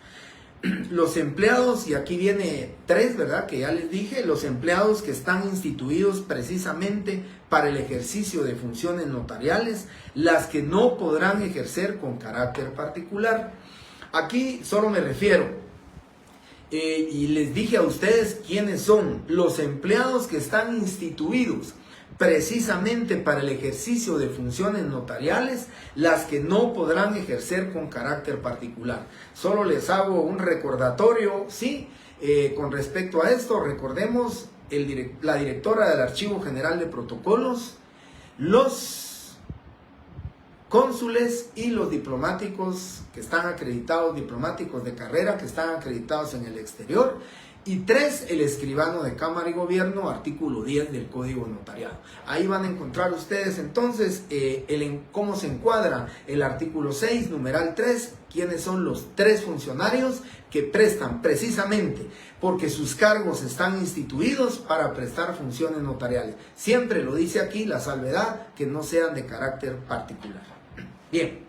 Los empleados, y aquí viene 3, ¿verdad? Que ya les dije, los empleados que están instituidos precisamente para el ejercicio de funciones notariales, las que no podrán ejercer con carácter particular. Aquí solo me refiero, y les dije a ustedes quiénes son los empleados que están instituidos precisamente para el ejercicio de funciones notariales, las que no podrán ejercer con carácter particular. Solo les hago un recordatorio, sí, con respecto a esto. Recordemos la directora del Archivo General de Protocolos, los cónsules y los diplomáticos que están acreditados, diplomáticos de carrera que están acreditados en el exterior. Y 3, el escribano de Cámara y Gobierno, artículo 10 del Código Notariado. Ahí van a encontrar ustedes entonces cómo se encuadra el artículo 6, numeral 3, quiénes son los 3 funcionarios que prestan precisamente porque sus cargos están instituidos para prestar funciones notariales. Siempre lo dice aquí la salvedad, que no sean de carácter particular. Bien.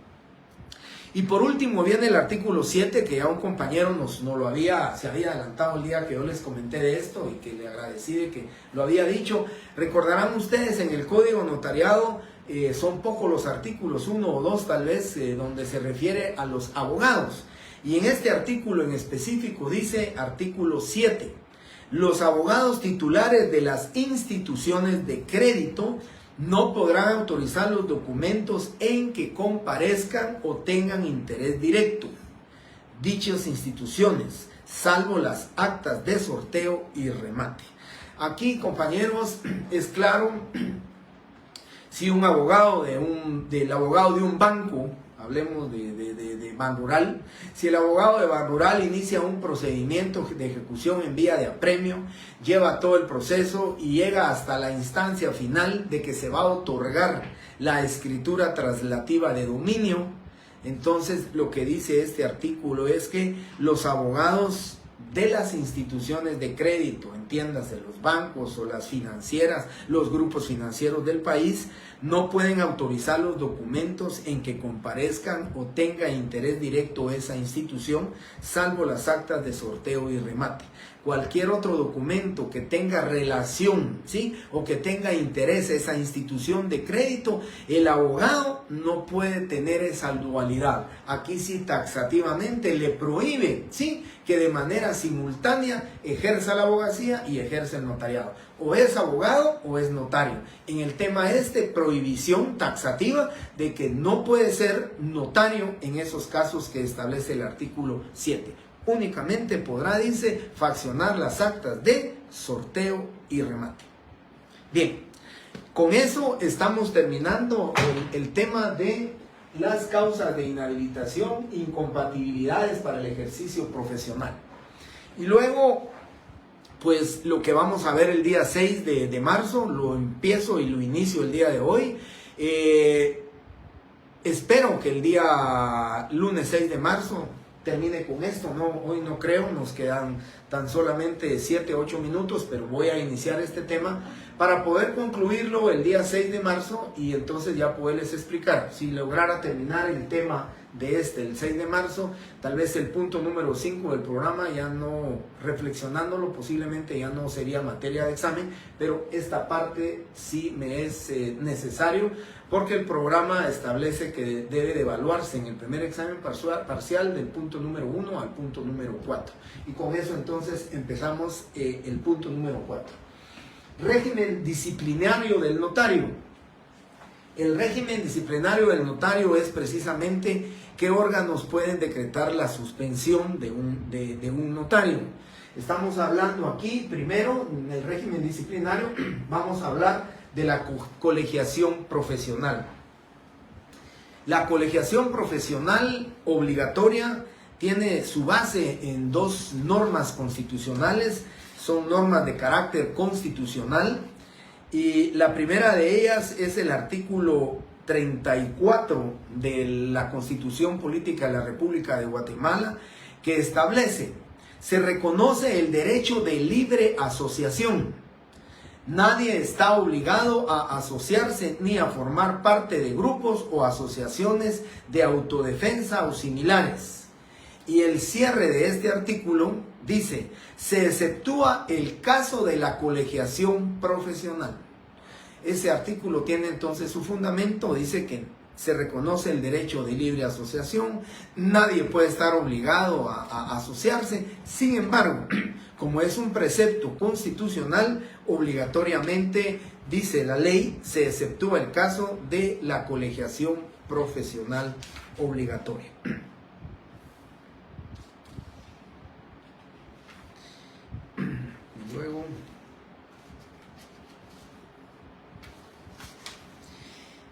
Y por último viene el artículo 7, que ya un compañero se había adelantado el día que yo les comenté de esto y que le agradecí de que lo había dicho. Recordarán ustedes, en el Código Notariado son pocos los artículos, 1 o 2 tal vez, donde se refiere a los abogados. Y en este artículo en específico dice, artículo 7, los abogados titulares de las instituciones de crédito no podrán autorizar los documentos en que comparezcan o tengan interés directo dichas instituciones, salvo las actas de sorteo y remate. Aquí, compañeros, es claro, si un abogado del abogado de un banco, hablemos de Banrural, si el abogado de Banrural inicia un procedimiento de ejecución en vía de apremio, lleva todo el proceso y llega hasta la instancia final de que se va a otorgar la escritura traslativa de dominio, entonces lo que dice este artículo es que los abogados de las instituciones de crédito, entiéndase los bancos o las financieras, los grupos financieros del país, no pueden autorizar los documentos en que comparezcan o tenga interés directo esa institución, salvo las actas de sorteo y remate. Cualquier otro documento que tenga relación, ¿sí?, o que tenga interés esa institución de crédito, el abogado no puede tener esa dualidad. Aquí sí taxativamente le prohíbe, ¿sí?, que de manera simultánea ejerza la abogacía y ejerce el notariado. O es abogado o es notario. En el tema prohibición taxativa de que no puede ser notario en esos casos que establece el artículo 7. Únicamente podrá, dice, faccionar las actas de sorteo y remate. Bien, con eso estamos terminando el tema de las causas de inhabilitación, incompatibilidades para el ejercicio profesional. Y luego, pues lo que vamos a ver el día 6 de marzo, lo empiezo y lo inicio el día de hoy. Espero que el día lunes 6 de marzo termine con esto, no, hoy no creo, nos quedan tan solamente 7 o 8 minutos, pero voy a iniciar este tema para poder concluirlo el día 6 de marzo y entonces ya poderles explicar. Si lograra terminar el tema de el 6 de marzo, tal vez el punto número 5 del programa, ya no reflexionándolo, posiblemente ya no sería materia de examen, pero esta parte sí me es necesario, porque el programa establece que debe de evaluarse en el primer examen parcial del punto número 1 al punto número 4. Y con eso entonces empezamos el punto número 4. Régimen disciplinario del notario. El régimen disciplinario del notario es precisamente qué órganos pueden decretar la suspensión de un notario. Estamos hablando aquí, primero, en el régimen disciplinario, vamos a hablar de la colegiación profesional. La colegiación profesional obligatoria tiene su base en dos normas constitucionales, son normas de carácter constitucional, y la primera de ellas es el artículo 34 de la Constitución Política de la República de Guatemala, que establece: se reconoce el derecho de libre asociación. Nadie está obligado a asociarse ni a formar parte de grupos o asociaciones de autodefensa o similares. Y el cierre de este artículo dice: se exceptúa el caso de la colegiación profesional. Ese artículo tiene entonces su fundamento, dice que se reconoce el derecho de libre asociación, nadie puede estar obligado a asociarse. Sin embargo, como es un precepto constitucional, obligatoriamente, dice la ley, se exceptúa el caso de la colegiación profesional obligatoria.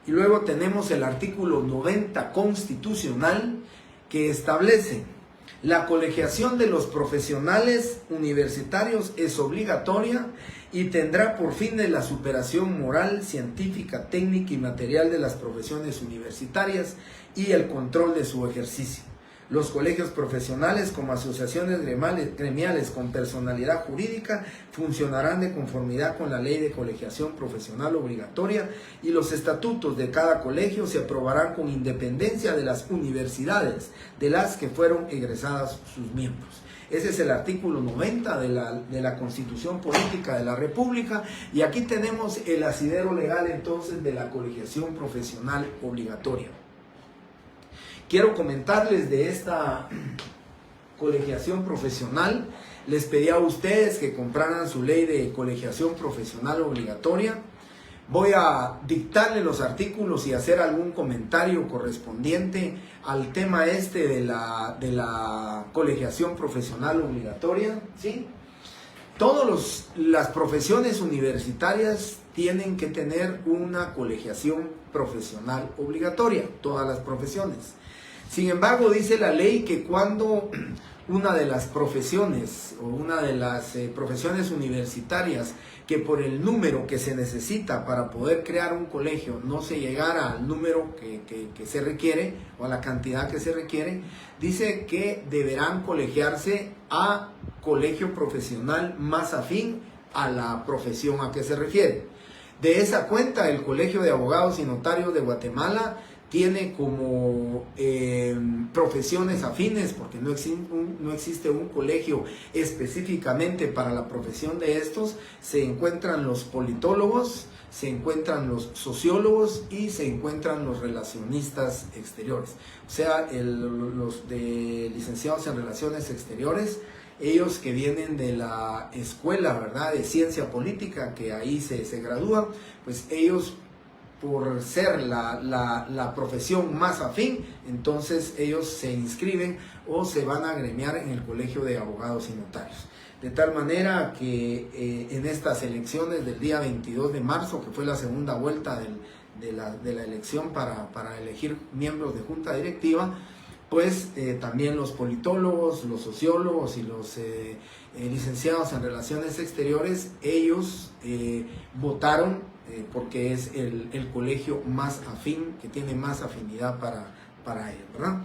Y luego tenemos el artículo 90 constitucional, que establece: la colegiación de los profesionales universitarios es obligatoria y tendrá por fin la superación moral, científica, técnica y material de las profesiones universitarias y el control de su ejercicio. Los colegios profesionales, como asociaciones gremiales con personalidad jurídica, funcionarán de conformidad con la Ley de Colegiación Profesional Obligatoria, y los estatutos de cada colegio se aprobarán con independencia de las universidades de las que fueron egresadas sus miembros. Ese es el artículo 90 de la Constitución Política de la República, y aquí tenemos el asidero legal entonces de la colegiación profesional obligatoria. Quiero comentarles de esta colegiación profesional. Les pedí a ustedes que compraran su ley de colegiación profesional obligatoria. Voy a dictarle los artículos y hacer algún comentario correspondiente al tema de la colegiación profesional obligatoria, ¿sí? Todas las profesiones universitarias tienen que tener una colegiación profesional obligatoria, todas las profesiones. Sin embargo, dice la ley que cuando una de las profesiones o una de las profesiones universitarias que por el número que se necesita para poder crear un colegio no se llegara al número que se requiere o a la cantidad que se requiere, dice que deberán colegiarse a colegio profesional más afín a la profesión a que se refiere. De esa cuenta, el Colegio de Abogados y Notarios de Guatemala tiene como profesiones afines, porque no existe un colegio específicamente para la profesión de estos. Se encuentran los politólogos, se encuentran los sociólogos y se encuentran los relacionistas exteriores. O sea, los de licenciados en relaciones exteriores, ellos que vienen de la escuela, ¿verdad?, de ciencia política, que ahí se gradúan, pues ellos, por ser la profesión más afín, entonces ellos se inscriben o se van a agremiar en el Colegio de Abogados y Notarios. De tal manera que en estas elecciones del día 22 de marzo, que fue la segunda vuelta de la elección para elegir miembros de junta directiva, pues también los politólogos, los sociólogos y los licenciados en relaciones exteriores, ellos votaron porque es el colegio más afín, que tiene más afinidad para ellos, ¿verdad?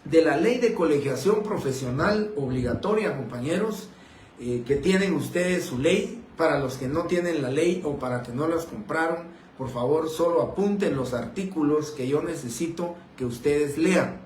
De la ley de colegiación profesional obligatoria, compañeros, que tienen ustedes su ley. Para los que no tienen la ley o para que no las compraron, por favor, solo apunten los artículos que yo necesito que ustedes lean.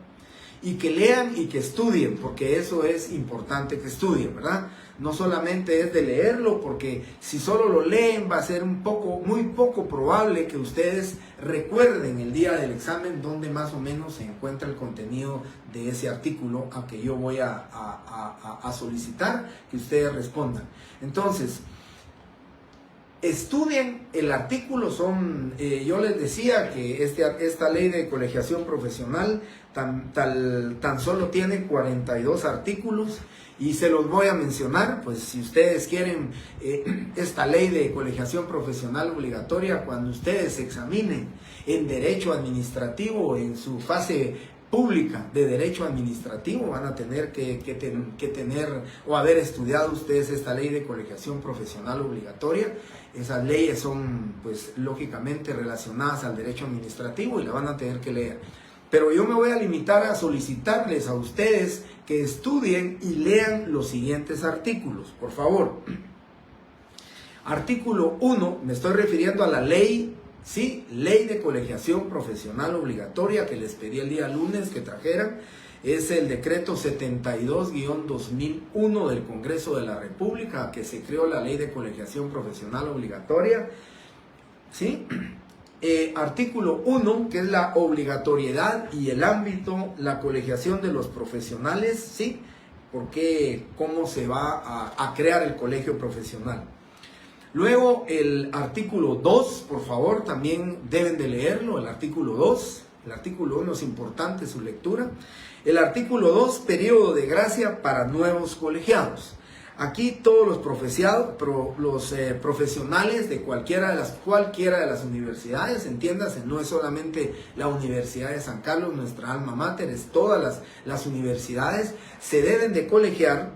Y que lean y que estudien, porque eso es importante, que estudien, ¿verdad? No solamente es de leerlo, porque si solo lo leen va a ser muy poco probable que ustedes recuerden el día del examen donde más o menos se encuentra el contenido de ese artículo a que yo voy a solicitar que ustedes respondan. Entonces, estudien el artículo. Yo les decía que esta ley de colegiación profesional tan solo tiene 42 artículos y se los voy a mencionar. Pues si ustedes quieren esta ley de colegiación profesional obligatoria, cuando ustedes se examinen en derecho administrativo en su fase pública de derecho administrativo, van a tener que tener o haber estudiado ustedes esta ley de colegiación profesional obligatoria. Esas leyes son, pues, lógicamente relacionadas al derecho administrativo y la van a tener que leer. Pero yo me voy a limitar a solicitarles a ustedes que estudien y lean los siguientes artículos, por favor. Artículo 1, me estoy refiriendo a la ley, sí, ley de colegiación profesional obligatoria que les pedí el día lunes que trajeran. Es el decreto 72-2001 del Congreso de la República, que se creó la ley de colegiación profesional obligatoria, ¿sí? Artículo 1, que es la obligatoriedad y el ámbito, la colegiación de los profesionales, ¿sí? Porque cómo se va a crear el colegio profesional. Luego el artículo 2, por favor, también deben de leerlo, el artículo 2. El artículo 1 es importante su lectura. El artículo 2, periodo de gracia para nuevos colegiados. Aquí todos los profesionales de cualquiera de las universidades, entiéndase, no es solamente la Universidad de San Carlos, nuestra alma mater, es todas las universidades, se deben de colegiar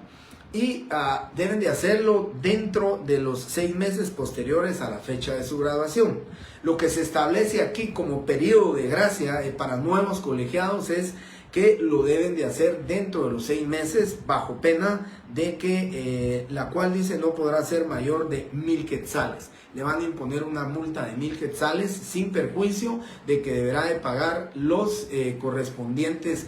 y deben de hacerlo dentro de los 6 meses posteriores a la fecha de su graduación. Lo que se establece aquí como periodo de gracia para nuevos colegiados es que lo deben de hacer dentro de los 6 meses bajo pena de que la cual dice no podrá ser mayor de 1,000 quetzales. Le van a imponer una multa de 1,000 quetzales sin perjuicio de que deberá de pagar las correspondientes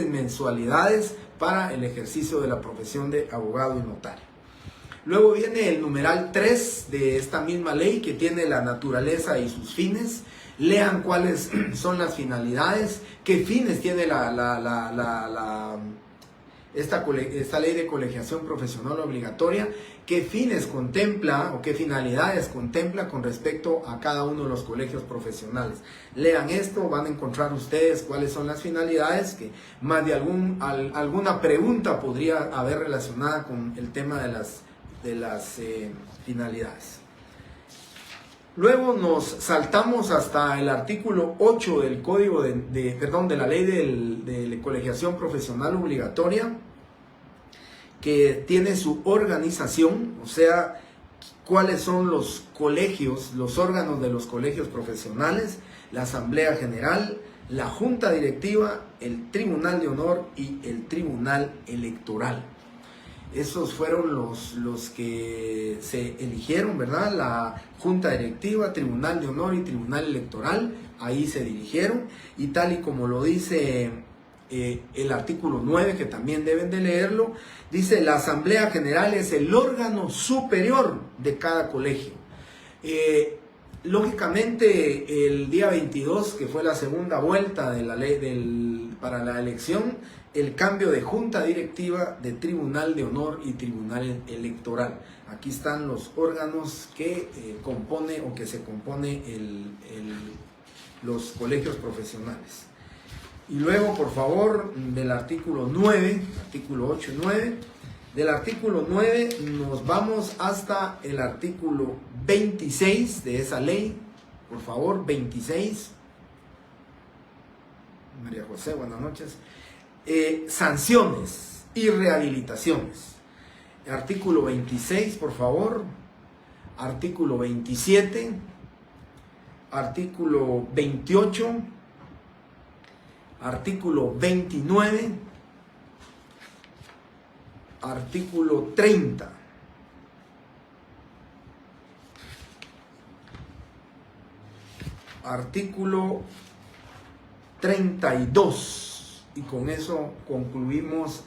mensualidades para el ejercicio de la profesión de abogado y notario. Luego viene el numeral 3 de esta misma ley, que tiene la naturaleza y sus fines. Lean cuáles son las finalidades, qué fines tiene esta ley de colegiación profesional obligatoria, qué fines contempla o qué finalidades contempla con respecto a cada uno de los colegios profesionales. Lean esto, van a encontrar ustedes cuáles son las finalidades, que más de alguna pregunta podría haber relacionada con el tema de las finalidades. Luego nos saltamos hasta el artículo 8 del código de la ley de colegiación profesional obligatoria, que tiene su organización, o sea, cuáles son los colegios, los órganos de los colegios profesionales, la Asamblea General, la Junta Directiva, el Tribunal de Honor y el Tribunal Electoral. Esos fueron los que se eligieron, ¿verdad? La Junta Directiva, Tribunal de Honor y Tribunal Electoral, ahí se dirigieron. Y tal y como lo dice el artículo 9, que también deben de leerlo, dice: la Asamblea General es el órgano superior de cada colegio. Lógicamente, el día 22, que fue la segunda vuelta de la ley para la elección, el cambio de junta directiva, de tribunal de honor y tribunal electoral. Aquí están los órganos que se compone los colegios profesionales. Y luego, por favor, del artículo 9, artículo 8 y 9, del artículo 9 nos vamos hasta el artículo 26 de esa ley. Por favor, 26. María José, buenas noches. Sanciones y rehabilitaciones. Artículo 26, por favor. Artículo 27. Artículo 28. Artículo 29. Artículo 30. Artículo 32. Y con eso concluimos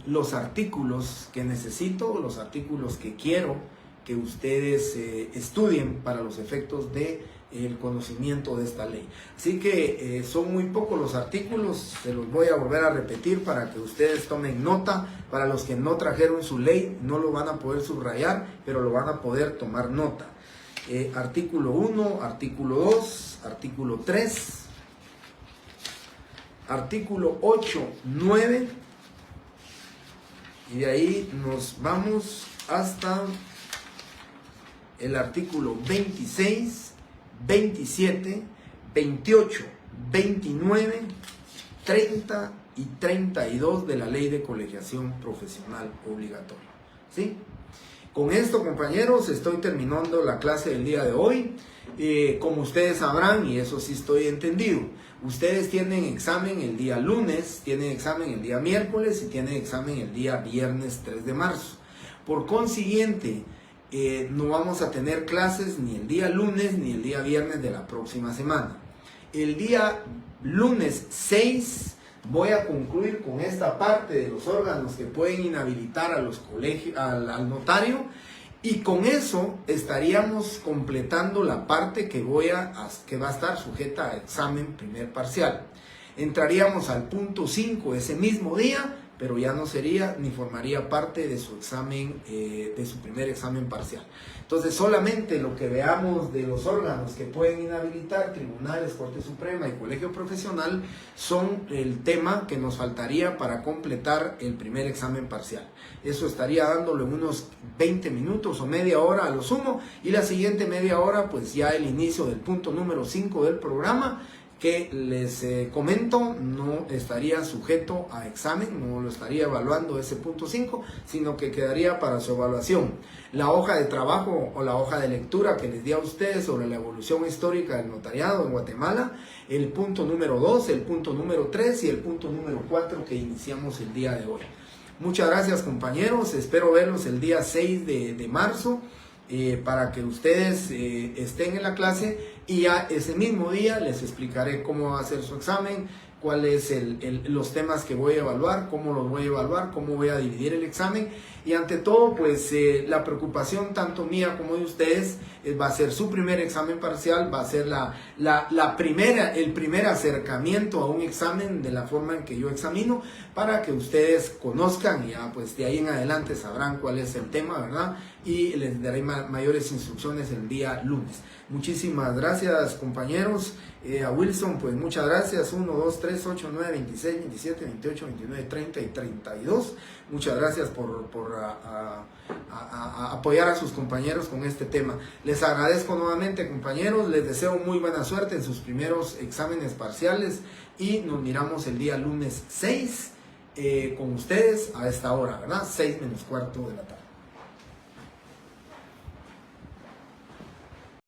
los artículos que necesito, los artículos que quiero que ustedes estudien para los efectos del conocimiento de esta ley. Así que son muy pocos los artículos, se los voy a volver a repetir para que ustedes tomen nota. Para los que no trajeron su ley, no lo van a poder subrayar, pero lo van a poder tomar nota. Artículo 1, artículo 2, artículo 3, artículo 8, 9, y de ahí nos vamos hasta el artículo 26, 27, 28, 29, 30 y 32 de la Ley de Colegiación Profesional Obligatoria. ¿Sí? Con esto, compañeros, estoy terminando la clase del día de hoy. Como ustedes sabrán, y eso sí estoy entendido, ustedes tienen examen el día lunes, tienen examen el día miércoles y tienen examen el día viernes 3 de marzo. Por consiguiente, no vamos a tener clases ni el día lunes ni el día viernes de la próxima semana. El día lunes 6 voy a concluir con esta parte de los órganos que pueden inhabilitar a los colegios, al notario, y con eso estaríamos completando la parte que va a estar sujeta a examen primer parcial. Entraríamos al punto 5 ese mismo día, pero ya no sería ni formaría parte de su examen, de su primer examen parcial. Entonces, solamente lo que veamos de los órganos que pueden inhabilitar, tribunales, Corte Suprema y Colegio Profesional, son el tema que nos faltaría para completar el primer examen parcial. Eso estaría dándole unos 20 minutos o media hora a lo sumo, y la siguiente media hora, pues ya el inicio del punto número 5 del programa, que les comento, no estaría sujeto a examen, no lo estaría evaluando ese punto 5, sino que quedaría para su evaluación la hoja de trabajo o la hoja de lectura que les di a ustedes sobre la evolución histórica del notariado en Guatemala, el punto número 2, el punto número 3 y el punto número 4 que iniciamos el día de hoy. Muchas gracias, compañeros, espero verlos el día 6 de marzo. Para que ustedes estén en la clase, y ya ese mismo día les explicaré cómo va a ser su examen, cuáles los temas que voy a evaluar, cómo los voy a evaluar, cómo voy a dividir el examen, Y ante todo, pues la preocupación tanto mía como de ustedes va a ser su primer examen parcial, va a ser el primer acercamiento a un examen de la forma en que yo examino, para que ustedes conozcan, ya pues de ahí en adelante sabrán cuál es el tema, ¿verdad? Y les daré mayores instrucciones el día lunes. Muchísimas gracias, compañeros. A Wilson, pues muchas gracias. 1, 2, 3, 8, 9, 26, 27, 28, 29, 30 y 32. Muchas gracias por apoyar a sus compañeros con este tema. Les agradezco nuevamente, compañeros. Les deseo muy buena suerte en sus primeros exámenes parciales y nos miramos el día lunes 6 con ustedes a esta hora, ¿verdad? 6 menos cuarto de la tarde.